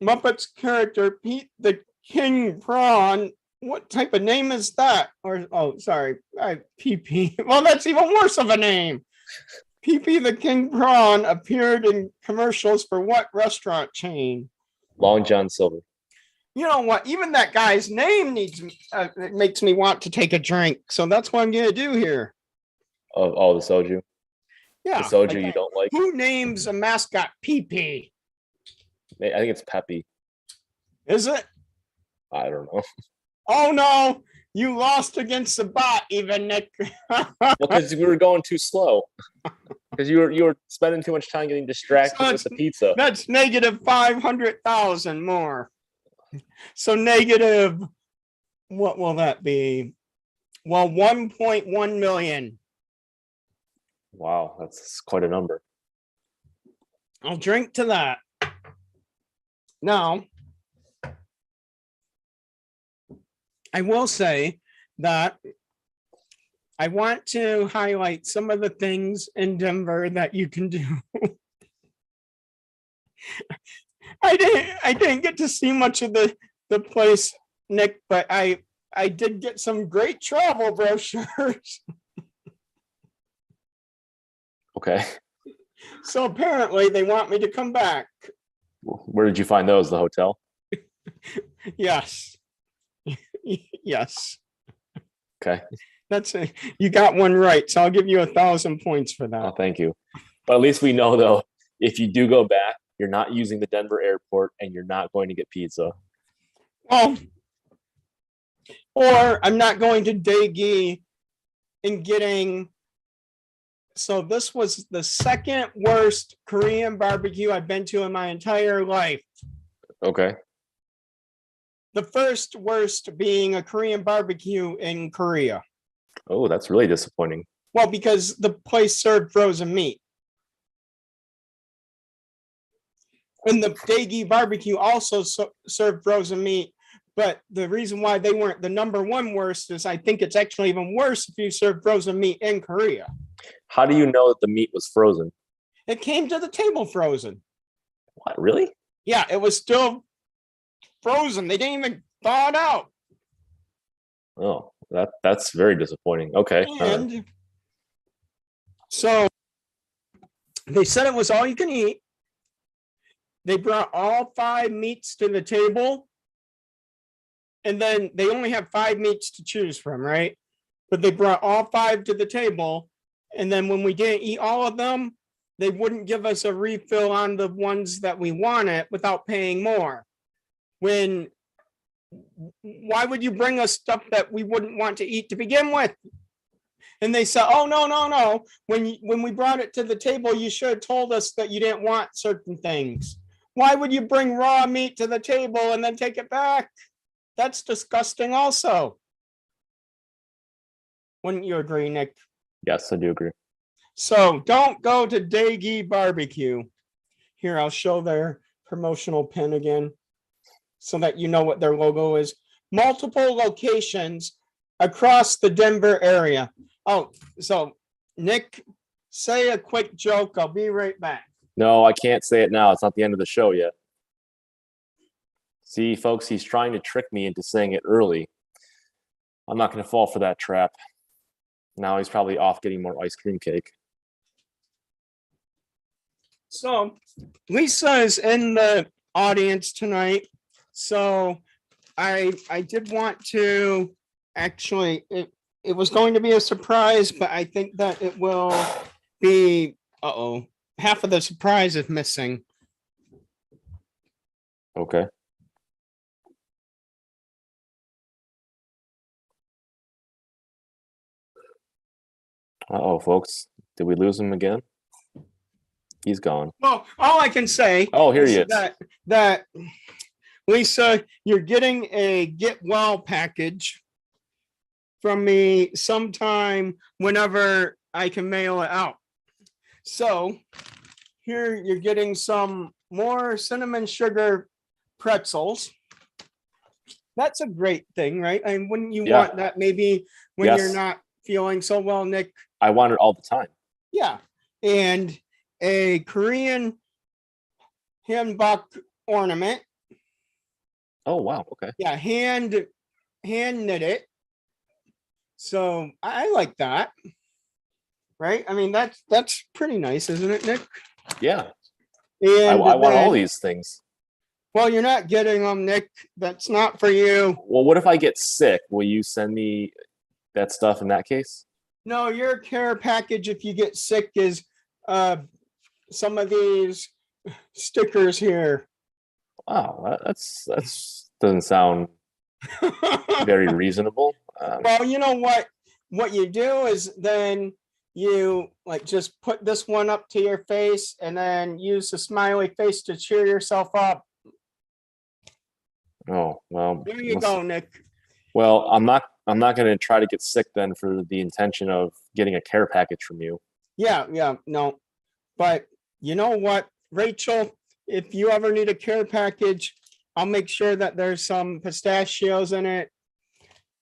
S1: Muppets character Pete the King Prawn. What type of name is that? Or oh, sorry, PP. Well, that's even worse of a name. PP the King Prawn appeared in commercials for what restaurant chain?
S2: Long John Silver.
S1: You know what? Even that guy's name needs it makes me want to take a drink. So that's what I'm gonna do here.
S2: Of all the soju.
S1: Yeah.
S2: The soju
S1: like
S2: you
S1: that.
S2: don't like.
S1: Who names a mascot PP?
S2: I think it's Peppy.
S1: Is it?
S2: I don't know.
S1: Oh no, you lost against the bot, even Nick.
S2: Well, because we were going too slow. Because you were spending too much time getting distracted
S1: So
S2: with the pizza.
S1: That's negative 500,000 more. So negative, what will that be? Well, 1.1 million.
S2: Wow, that's quite a number.
S1: I'll drink to that. Now, I will say that I want to highlight some of the things in Denver that you can do. I didn't get to see much of the place, Nick, but I did get some great travel brochures.
S2: Okay.
S1: So apparently they want me to come back.
S2: Where did you find those? The hotel?
S1: Yes. Yes.
S2: Okay.
S1: That's it. You got one right. So I'll give you 1,000 points for
S2: Oh,
S1: that.
S2: thank you. But at least we know, though, if you do go back, you're not using the Denver airport and you're not going to get pizza.
S1: Well, or I'm not going to Daegi and getting. So this was the second worst Korean barbecue I've been to in my entire life.
S2: Okay.
S1: The first worst being a Korean barbecue in Korea.
S2: Oh, that's really disappointing.
S1: Well, because the place served frozen meat. And the Daegi barbecue also served frozen meat. But the reason why they weren't the number one worst is I think it's actually even worse if you serve frozen meat in Korea.
S2: How do you know that the meat was frozen?
S1: It came to the table frozen.
S2: What, really?
S1: Yeah, it was still frozen. They didn't even thaw it out.
S2: Oh, that's very disappointing. Okay. All right.
S1: And so they said it was all you can eat. They brought all 5 meats to the table. And then they only have 5 meats to choose from, right? But they brought all 5 to the table. And then when we didn't eat all of them, they wouldn't give us a refill on the ones that we wanted without paying more. Why would you bring us stuff that we wouldn't want to eat to begin with? And they said, oh, no. When we brought it to the table, you should have told us that you didn't want certain things. Why would you bring raw meat to the table and then take it back? That's disgusting also. Wouldn't you agree, Nick?
S2: Yes, I do agree.
S1: So don't go to Daegi Barbecue. Here, I'll show their promotional pin again so that you know what their logo is. Multiple locations across the Denver area. Oh, so Nick, say a quick joke. I'll be right back.
S2: No, I can't say it now. It's not the end of the show yet. See, folks, he's trying to trick me into saying it early. I'm not going to fall for that trap. Now he's probably off getting more ice cream cake.
S1: So Lisa is in the audience tonight. So I did want to actually, it was going to be a surprise, but I think that it will be, half of the surprise is missing.
S2: Okay. Uh-oh, folks. Did we lose him again? He's gone.
S1: Well, all I can say.
S2: Oh, here he is.
S1: That Lisa, you're getting a get well package from me sometime whenever I can mail it out. So here you're getting some more cinnamon sugar pretzels. That's a great thing, right? I mean, wouldn't you want that maybe when
S2: Yes.
S1: you're not feeling so well, Nick?
S2: I want it all the time.
S1: Yeah. And a Korean hanbok ornament.
S2: Oh, wow. Okay.
S1: Yeah, hand knit it. So I like that. Right? I mean, that's pretty nice, isn't it, Nick?
S2: Yeah.
S1: And
S2: I want all
S1: then-
S2: these things.
S1: Well, you're not getting them, Nick. That's not for you.
S2: Well, what if I get sick? Will you send me that stuff in that case?
S1: No, your care package, if you get sick, is some of these stickers here.
S2: Wow, that's doesn't sound very reasonable.
S1: Well, you know what? What you do is then you like just put this one up to your face and then use the smiley face to cheer yourself up.
S2: Oh, well.
S1: There you go, Nick.
S2: Well, I'm not going to try to get sick then for the intention of getting a care package from you.
S1: Yeah, no. But you know what, Rachel, if you ever need a care package, I'll make sure that there's some pistachios in it.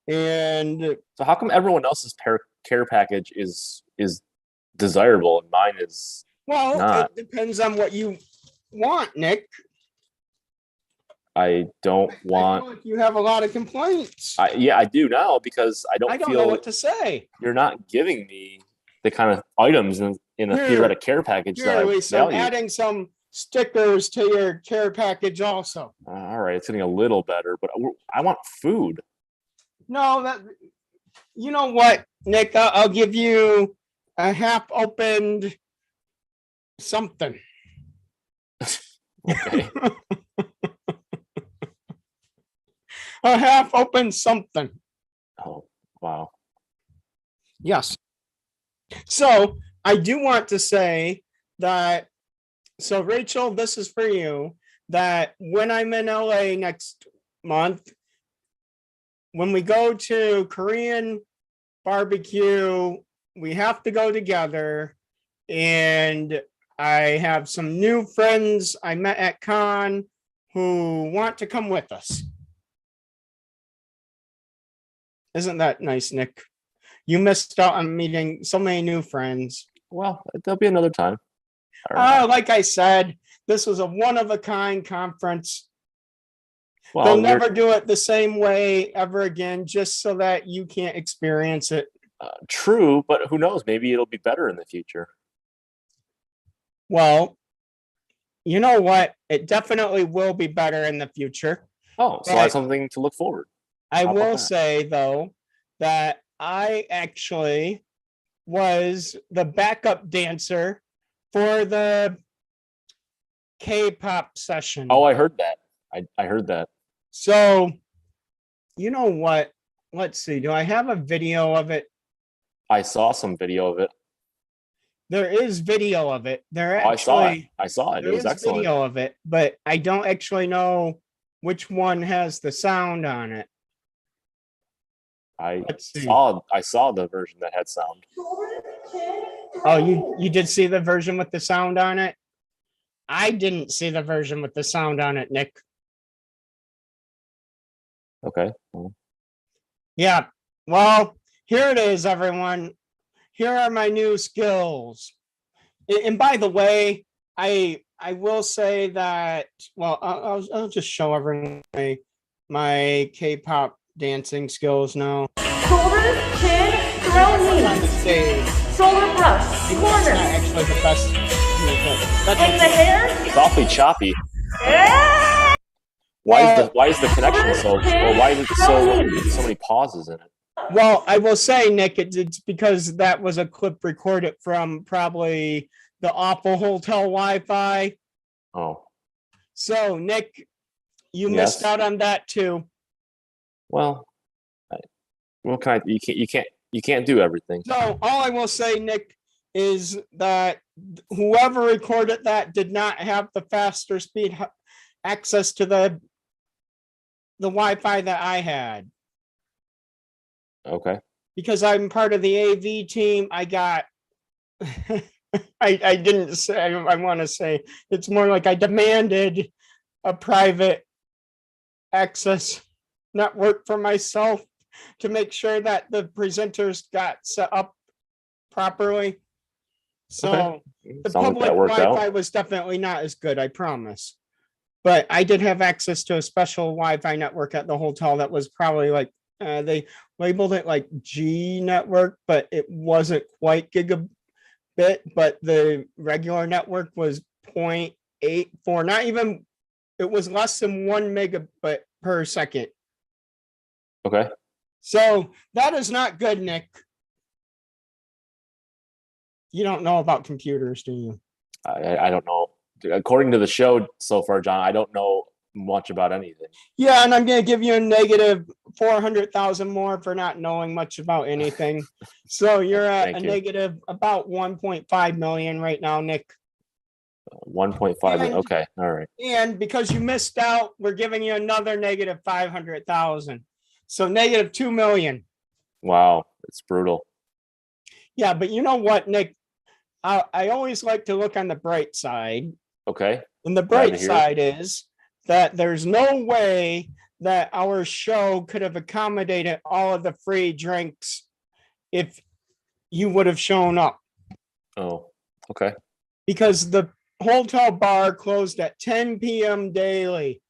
S1: And
S2: So how come everyone else's care package is desirable and mine is
S1: well,
S2: not?
S1: it depends on what you want, Nick.
S2: I don't
S1: I
S2: want.
S1: feel like you have a lot of complaints.
S2: Yeah, I do now because I
S1: I
S2: don't
S1: don't know
S2: feel
S1: what to say.
S2: you're not giving me the kind of items in a
S1: Here,
S2: theoretic care package that
S1: Here,
S2: I
S1: Lisa, I'm
S2: value.
S1: adding some stickers to your care package also.
S2: All right, it's getting a little better, but I want food.
S1: No, that you know what, Nick, I'll give you a half opened something.
S2: Okay.
S1: A half open something.
S2: Oh, wow.
S1: Yes. So I do want to say that, so Rachel, this is for you, that when I'm in LA next month, when we go to Korean barbecue, we have to go together. And I have some new friends I met at con who want to come with us. Isn't that nice, Nick? You missed out on meeting so many new friends.
S2: Well, there'll be another time. All right.
S1: Like I said, this was a one-of-a-kind conference.
S2: Well,
S1: They'll
S2: you're-
S1: never do it the same way ever again, just so that you can't experience it.
S2: true, but who knows? Maybe it'll be better in the future.
S1: Well, you know what? It definitely will be better in the future.
S2: Oh, so
S1: Right.
S2: that's something to look forward.
S1: I
S2: How about
S1: will
S2: that?
S1: say, though, that I actually was the backup dancer for the K-pop session.
S2: Oh, I heard that. I heard that.
S1: So, you know what? Let's see. Do I have a video of it?
S2: I saw some video of it.
S1: There is video of it. There
S2: Oh, I saw it.
S1: actually
S2: I saw it. It
S1: there
S2: was
S1: is
S2: excellent.
S1: video of it, but I don't actually know which one has the sound on it.
S2: I
S1: Let's see.
S2: saw the version that had sound.
S1: Oh, you did see the version with the sound on it? I didn't see the version with the sound on it, Nick.
S2: Okay. Well,
S1: Yeah. Well, here it is, everyone. Here are my new skills. And by the way, I will say that, well, I'll just show everyone my K-pop dancing skills now.
S5: Shoulders, chin, throw
S1: On the
S5: knees,
S1: stage.
S5: shoulder press,
S1: It's not
S5: corners,
S1: actually the best. That's
S5: and the hair.
S2: it's awfully choppy.
S5: Yeah!
S2: Why is the connection so, or why is it so many pauses in it?
S1: Well, I will say, Nick, it's because that was a clip recorded from probably the awful hotel Wi-Fi.
S2: Oh,
S1: So, Nick, you
S2: Yes.
S1: missed out on that too.
S2: well, what kind? You can't do everything.
S1: So, all I will say, Nick, is that whoever recorded that did not have the faster speed access to the Wi-Fi that I had.
S2: Okay.
S1: Because I'm part of the AV team, I got I didn't say I want to say it's more like I demanded a private access network for myself to make sure that the presenters got set up properly. So
S2: Okay.
S1: the
S2: Sounds like
S1: public
S2: that worked
S1: Wi-Fi
S2: out.
S1: was definitely not as good, I promise. But I did have access to a special Wi-Fi network at the hotel that was probably like they labeled it like G network, but it wasn't quite gigabit. But the regular network was 0.84, not even. It was less than 1 megabit per second.
S2: Okay.
S1: So that is not good, Nick. You don't know about computers, do you?
S2: I don't know. According to the show so far, John, I don't know much about anything.
S1: Yeah, and I'm going to give you a negative 400,000 more for not knowing much about anything. So you're at
S2: Thank
S1: a
S2: you.
S1: negative about 1.5 million right now, Nick.
S2: 1.5.
S1: And-
S2: Okay. All right.
S1: And because you missed out, we're giving you another negative 500,000. So negative 2 million.
S2: Wow. It's brutal.
S1: Yeah, but you know what, Nick? I always like to look on the bright side.
S2: Okay.
S1: And the
S2: Glad to
S1: bright
S2: hear it.
S1: side is that there's no way that our show could have accommodated all of the free drinks if you would have shown up,
S2: Oh, okay.
S1: because the hotel bar closed at 10 p.m. daily,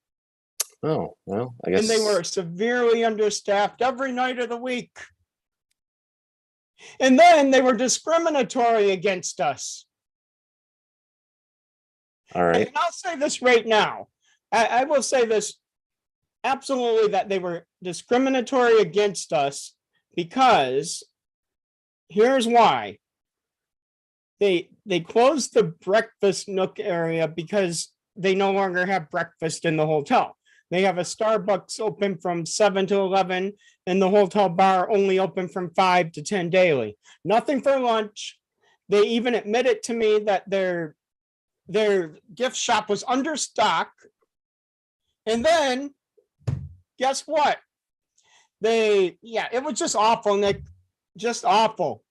S2: Oh, well, I guess.
S1: and they were severely understaffed every night of the week. And then they were discriminatory against us.
S2: All right.
S1: And I'll say this right now. I will say this absolutely, that they were discriminatory against us because here's why. They closed the breakfast nook area because they no longer have breakfast in the hotel. They have a Starbucks open from 7 to 11 and the hotel bar only open from 5 to 10 daily. Nothing for lunch. They even admitted to me that their gift shop was under stock. And then guess what? It was just awful, Nick, just awful.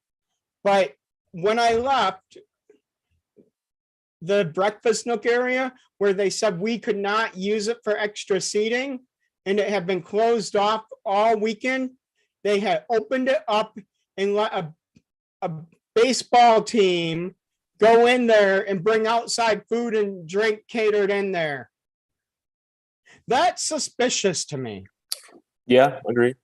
S1: But when I left the breakfast nook area where they said we could not use it for extra seating and it had been closed off all weekend, they had opened it up and let a baseball team go in there and bring outside food and drink catered in there. That's suspicious to me.
S2: Yeah, agree.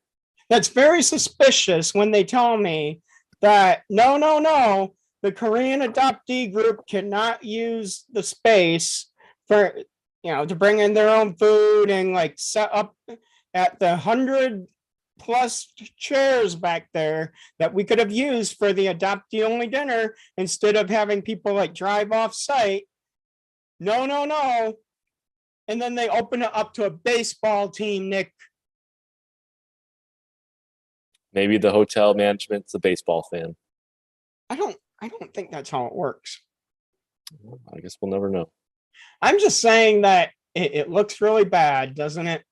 S1: That's very suspicious when they tell me that no, the Korean adoptee group cannot use the space for, to bring in their own food and like set up at the 100+ chairs back there that we could have used for the adoptee only dinner instead of having people like drive off site. No. And then they open it up to a baseball team, Nick.
S2: Maybe the hotel management's a baseball fan.
S1: I don't think that's how it works.
S2: I guess we'll never know.
S1: I'm just saying that it looks really bad, doesn't it?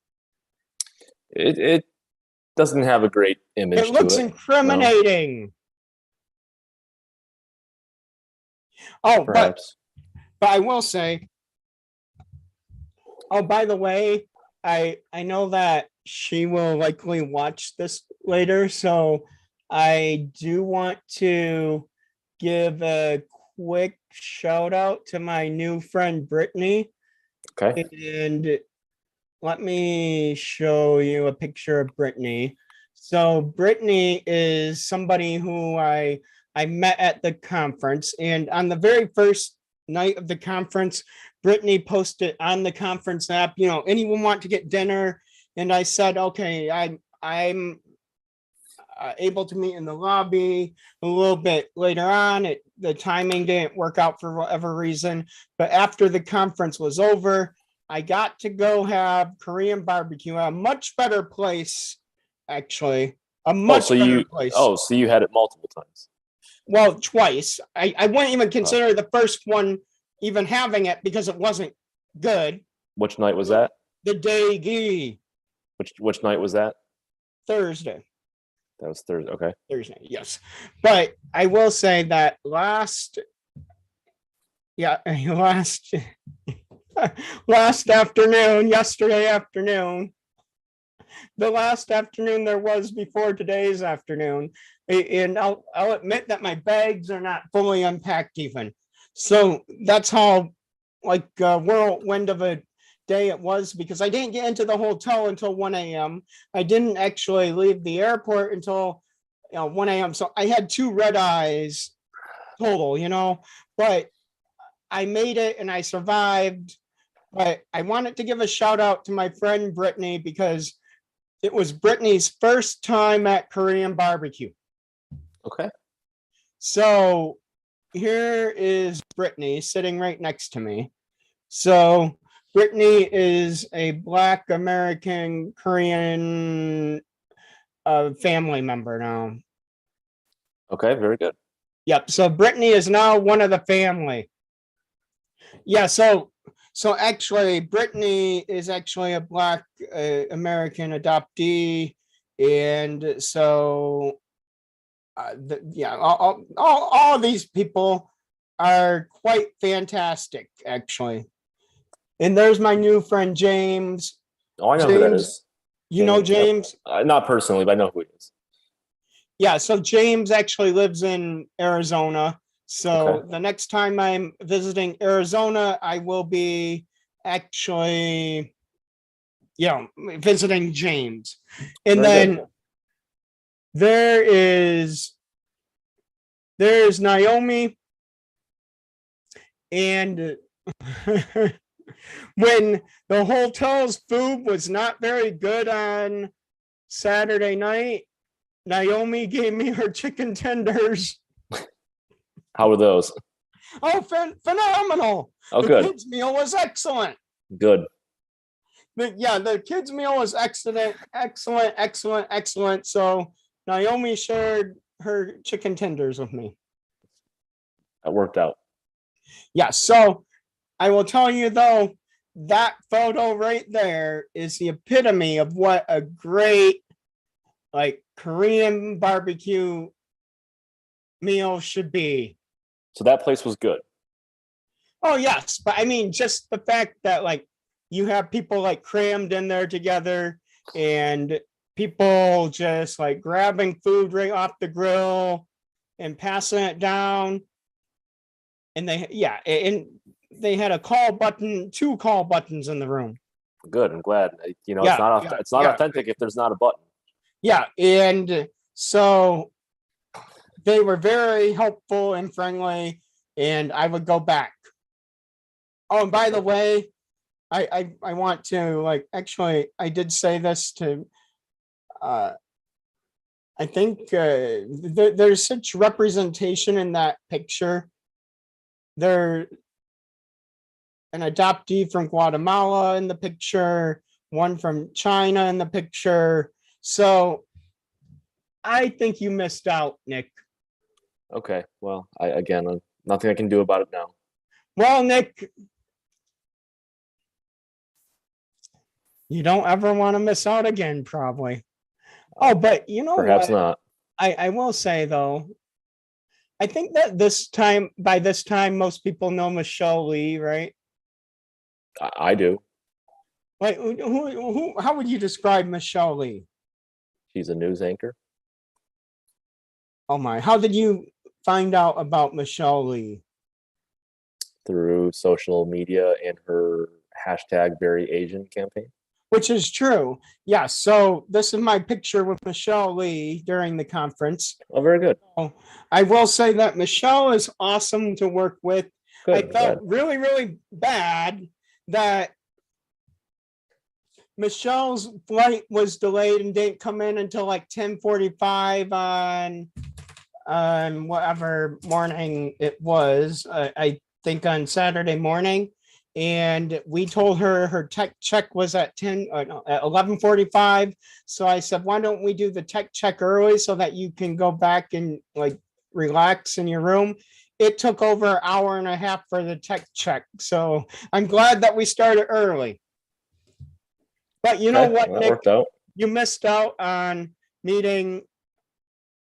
S2: It doesn't have a great image.
S1: It looks
S2: to it.
S1: incriminating. Oh,
S2: Perhaps.
S1: but I will say, oh, by the way, I know that she will likely watch this later, so I do want to give a quick shout out to my new friend Brittany.
S2: Okay.
S1: And let me show you a picture of Brittany. So Brittany is somebody who I met at the conference, and on the very first night of the conference, Brittany posted on the conference app, anyone want to get dinner? And I said, okay, I'm able to meet in the lobby a little bit later on. The timing didn't work out for whatever reason, but after the conference was over, I got to go have Korean barbecue at a much better place, actually. A much better place.
S2: Oh, so you had it multiple times.
S1: Well, twice. I wouldn't even consider the first one even having it because it wasn't good.
S2: Which night was that?
S1: The day
S2: Which night was that?
S1: Thursday.
S2: That was Thursday. Okay.
S1: Thursday, yes. But I will say that last yesterday afternoon, the last afternoon there was before today's afternoon, and I'll admit that my bags are not fully unpacked even. So that's how whirlwind of a day it was, because I didn't get into the hotel until 1 a.m. I didn't actually leave the airport until 1 a.m. So I had 2 red eyes total, but I made it and I survived. But I wanted to give a shout out to my friend Brittany because it was Brittany's first time at Korean barbecue.
S2: Okay.
S1: So here is Brittany sitting right next to me. So Brittany is a Black American Korean family member now.
S2: Okay, very good.
S1: Yep. So Brittany is now one of the family. Yeah. So actually, Brittany is actually a Black American adoptee, and so all these people are quite fantastic, actually. And there's my new friend James.
S2: Oh, I know who that
S1: James,
S2: is.
S1: You know James?
S2: Not personally, but I know who it is.
S1: Yeah, so James actually lives in Arizona. So
S2: Okay.
S1: the next time I'm visiting Arizona, I will be actually, visiting James. And
S2: Very
S1: then
S2: good.
S1: there's Naomi. And when the hotel's food was not very good on Saturday night, Naomi gave me her chicken tenders.
S2: How were those?
S1: Oh, phenomenal.
S2: Oh,
S1: The
S2: good.
S1: kids' meal was excellent.
S2: Good.
S1: The kids' meal was excellent. So Naomi shared her chicken tenders with me.
S2: That worked out.
S1: Yeah, so I will tell you though, that photo right there is the epitome of what a great Korean barbecue meal should be.
S2: So that place was good.
S1: Oh yes, but I mean just the fact that you have people crammed in there together and people just grabbing food right off the grill and passing it down. And they had a call button, 2 call buttons in the room.
S2: Good. I'm glad.
S1: Yeah,
S2: It's not
S1: yeah.
S2: authentic if there's not a button.
S1: Yeah, and so they were very helpful and friendly, and I would go back. Oh, and by the way, I want to actually I did say this to I think there's such representation in that picture. There an adoptee from Guatemala in the picture, one from China in the picture. So I think you missed out, Nick.
S2: Okay. Well, nothing I can do about it now.
S1: Well, Nick, you don't ever want to miss out again, probably. Oh, but you know
S2: Perhaps
S1: what?
S2: not.
S1: I will say though, I think that by this time, most people know Michelle Lee, right?
S2: I do.
S1: How would you describe Michelle Lee?
S2: She's a news anchor.
S1: Oh my, how did you find out about Michelle Lee?
S2: Through social media and her #VeryAsian campaign.
S1: Which is true. Yeah, so this is my picture with Michelle Lee during the conference.
S2: Oh, very good.
S1: I will say that Michelle is awesome to work with.
S2: Good.
S1: I felt really, really bad that Michelle's flight was delayed and didn't come in until 10:45 on whatever morning it was. I think on Saturday morning. And we told her tech check was at 11:45. So I said, why don't we do the tech check early so that you can go back and relax in your room? It took over an hour and a half for the tech check. So I'm glad that we started early. But you know what,
S2: that
S1: Nick?
S2: worked out.
S1: You missed out on meeting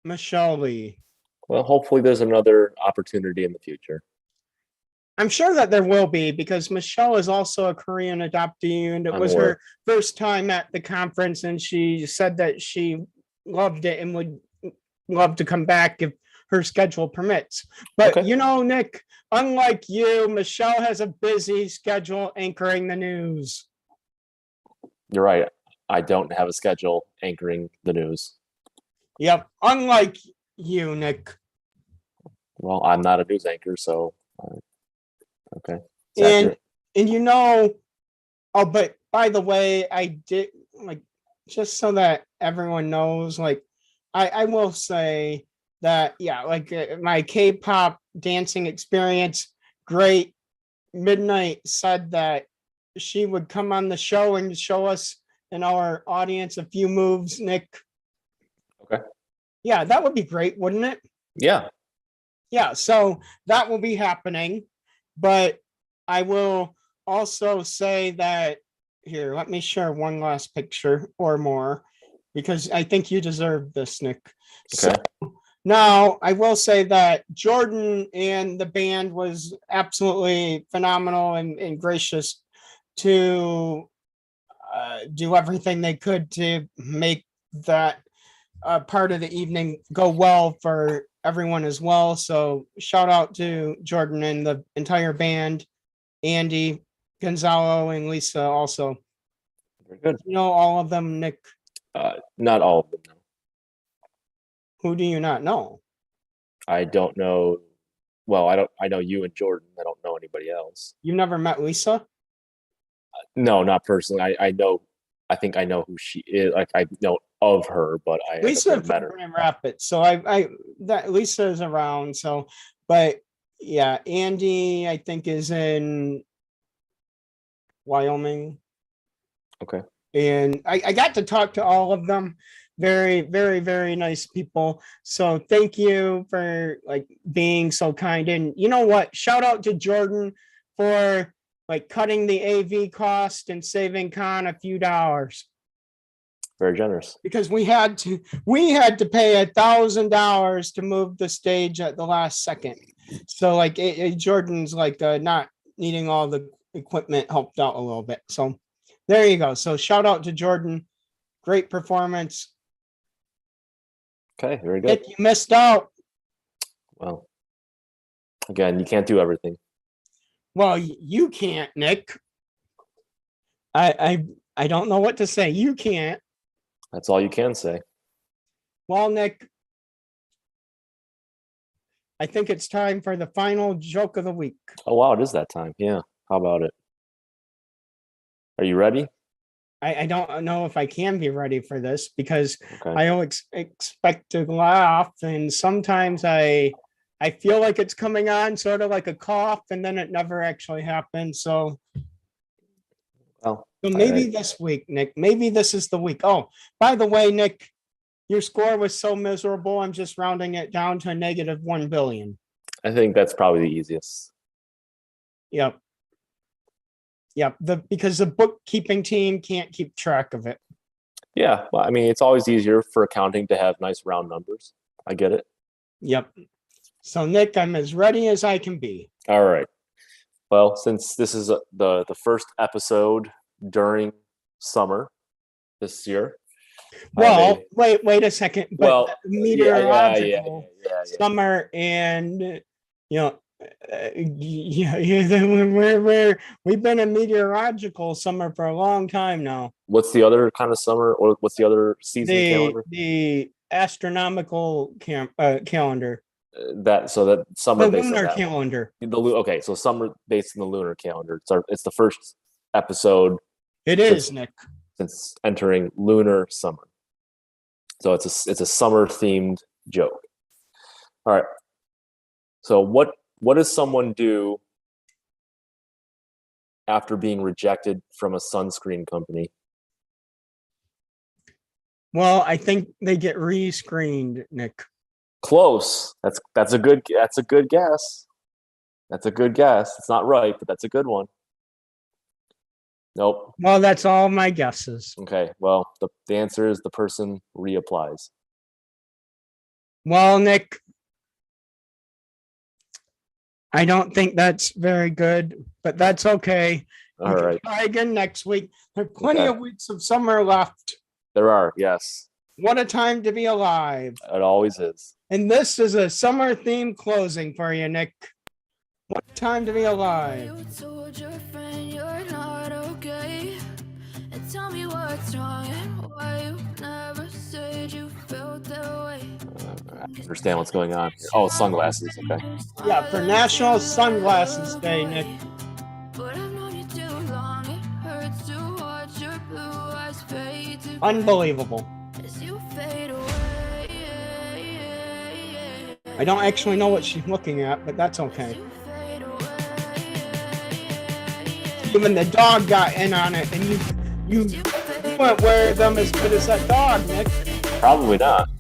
S1: Michelle Lee.
S2: Well, hopefully there's another opportunity in the future.
S1: I'm sure that there will be because Michelle is also a Korean adoptee and it
S2: I'm
S1: was
S2: aware.
S1: her first time at the conference and she said that she loved it and would love to come back if her schedule permits. But
S2: Okay.
S1: Nick, unlike you, Michelle has a busy schedule anchoring the news.
S2: You're right. I don't have a schedule anchoring the news.
S1: Yep, unlike you, Nick.
S2: Well, I'm not a news anchor, so okay. It's
S1: And
S2: accurate.
S1: oh, but by the way, I did just so that everyone knows, I will say that, yeah, like my K-pop dancing experience, great. Midnight said that she would come on the show and show us and our audience a few moves, Nick.
S2: Okay.
S1: Yeah, that would be great, wouldn't it?
S2: Yeah.
S1: Yeah, so that will be happening. But I will also say that here, let me share one last picture or more because I think you deserve this, Nick.
S2: Okay.
S1: So now I will say that Jordan and the band was absolutely phenomenal and gracious to do everything they could to make that part of the evening go well for everyone as well. So shout out to Jordan and the entire band, Andy, Gonzalo, and Lisa also.
S2: Very good.
S1: You know all of them, Nick?
S2: Not all of them. No.
S1: Who do you not know?
S2: I don't know. Well, I don't. I know you and Jordan. I don't know anybody else.
S1: You never met Lisa?
S2: No, not personally. I know. I think I know who she is. Like I know of her, but I
S1: Lisa
S2: haven't
S1: from
S2: met her.
S1: Grand Rapids. So I that Lisa is around. So, but yeah, Andy I think is in Wyoming.
S2: Okay.
S1: And I got to talk to all of them. Very, very, very nice people. So thank you for like being so kind. And you know what? Shout out to Jordan for like cutting the AV cost and saving Con a few dollars
S2: Very generous.
S1: because we had to pay $1,000 to move the stage at the last second. So like Jordan's like not needing all the equipment helped out a little bit. So there you go. So shout out to Jordan. Great performance.
S2: Okay. Very good.
S1: Nick, you missed out.
S2: Well, again, you can't do everything.
S1: Well, you can't, Nick. I don't know what to say. You can't.
S2: That's all you can say.
S1: Well, Nick, I think it's time for the final joke of the week.
S2: Oh wow, it is that time. Yeah. How about it? Are you ready?
S1: I don't know if I can be ready for this because
S2: Okay.
S1: I always expect to laugh, and sometimes I feel like it's coming on, sort of like a cough, and then it never actually happens. So
S2: Well,
S1: maybe this week, Nick. Maybe this is the week. Oh, by the way, Nick, your score was so miserable. I'm just rounding it down to -1 billion.
S2: I think that's probably the easiest.
S1: Yep. Yep. Because the bookkeeping team can't keep track of it.
S2: Yeah. Well, I mean, it's always easier for accounting to have nice round numbers. I get it.
S1: Yep. So Nick, I'm as ready as I can be.
S2: All right. Well, since this is the first episode during summer this year.
S1: Well, wait a second. But
S2: Well,
S1: meteorological
S2: yeah.
S1: summer and you know we've been in meteorological summer for a long time now.
S2: What's the other kind of summer, or what's the other season calendar?
S1: The astronomical calendar,
S2: That summer
S1: the
S2: based on
S1: lunar
S2: that one.
S1: calendar.
S2: Okay, so summer based in the lunar calendar. It's the first episode
S1: It is, Nick.
S2: since entering lunar summer. So it's a summer themed joke. All right. So what does someone do after being rejected from a sunscreen company?
S1: Well, I think they get re-screened, Nick.
S2: Close. That's a good guess. That's a good guess. It's not right, but that's a good one. Nope.
S1: Well, that's all my guesses.
S2: Okay. Well, the answer is the person reapplies.
S1: Well, Nick, I don't think that's very good, but that's okay.
S2: All
S1: We can
S2: right.
S1: try again next week. There are plenty
S2: Okay.
S1: of weeks of summer left.
S2: There are. Yes.
S1: What a time to be alive.
S2: It always is.
S1: And this is a summer theme closing for you, Nick. What a time to be alive.
S6: You told your friend you're not okay, and tell me what's wrong and why you never said you felt that way.
S2: I understand what's going on here. Oh, sunglasses. Okay.
S1: Yeah, for National Sunglasses Day, Nick.
S6: But I've known you too long, it hurts to watch your blue eyes fade to
S1: Unbelievable.
S6: as you fade away.
S1: I don't actually know what she's looking at, but that's okay. Even the dog got in on it, and you won't wear them as good as that dog, Nick.
S2: Probably not.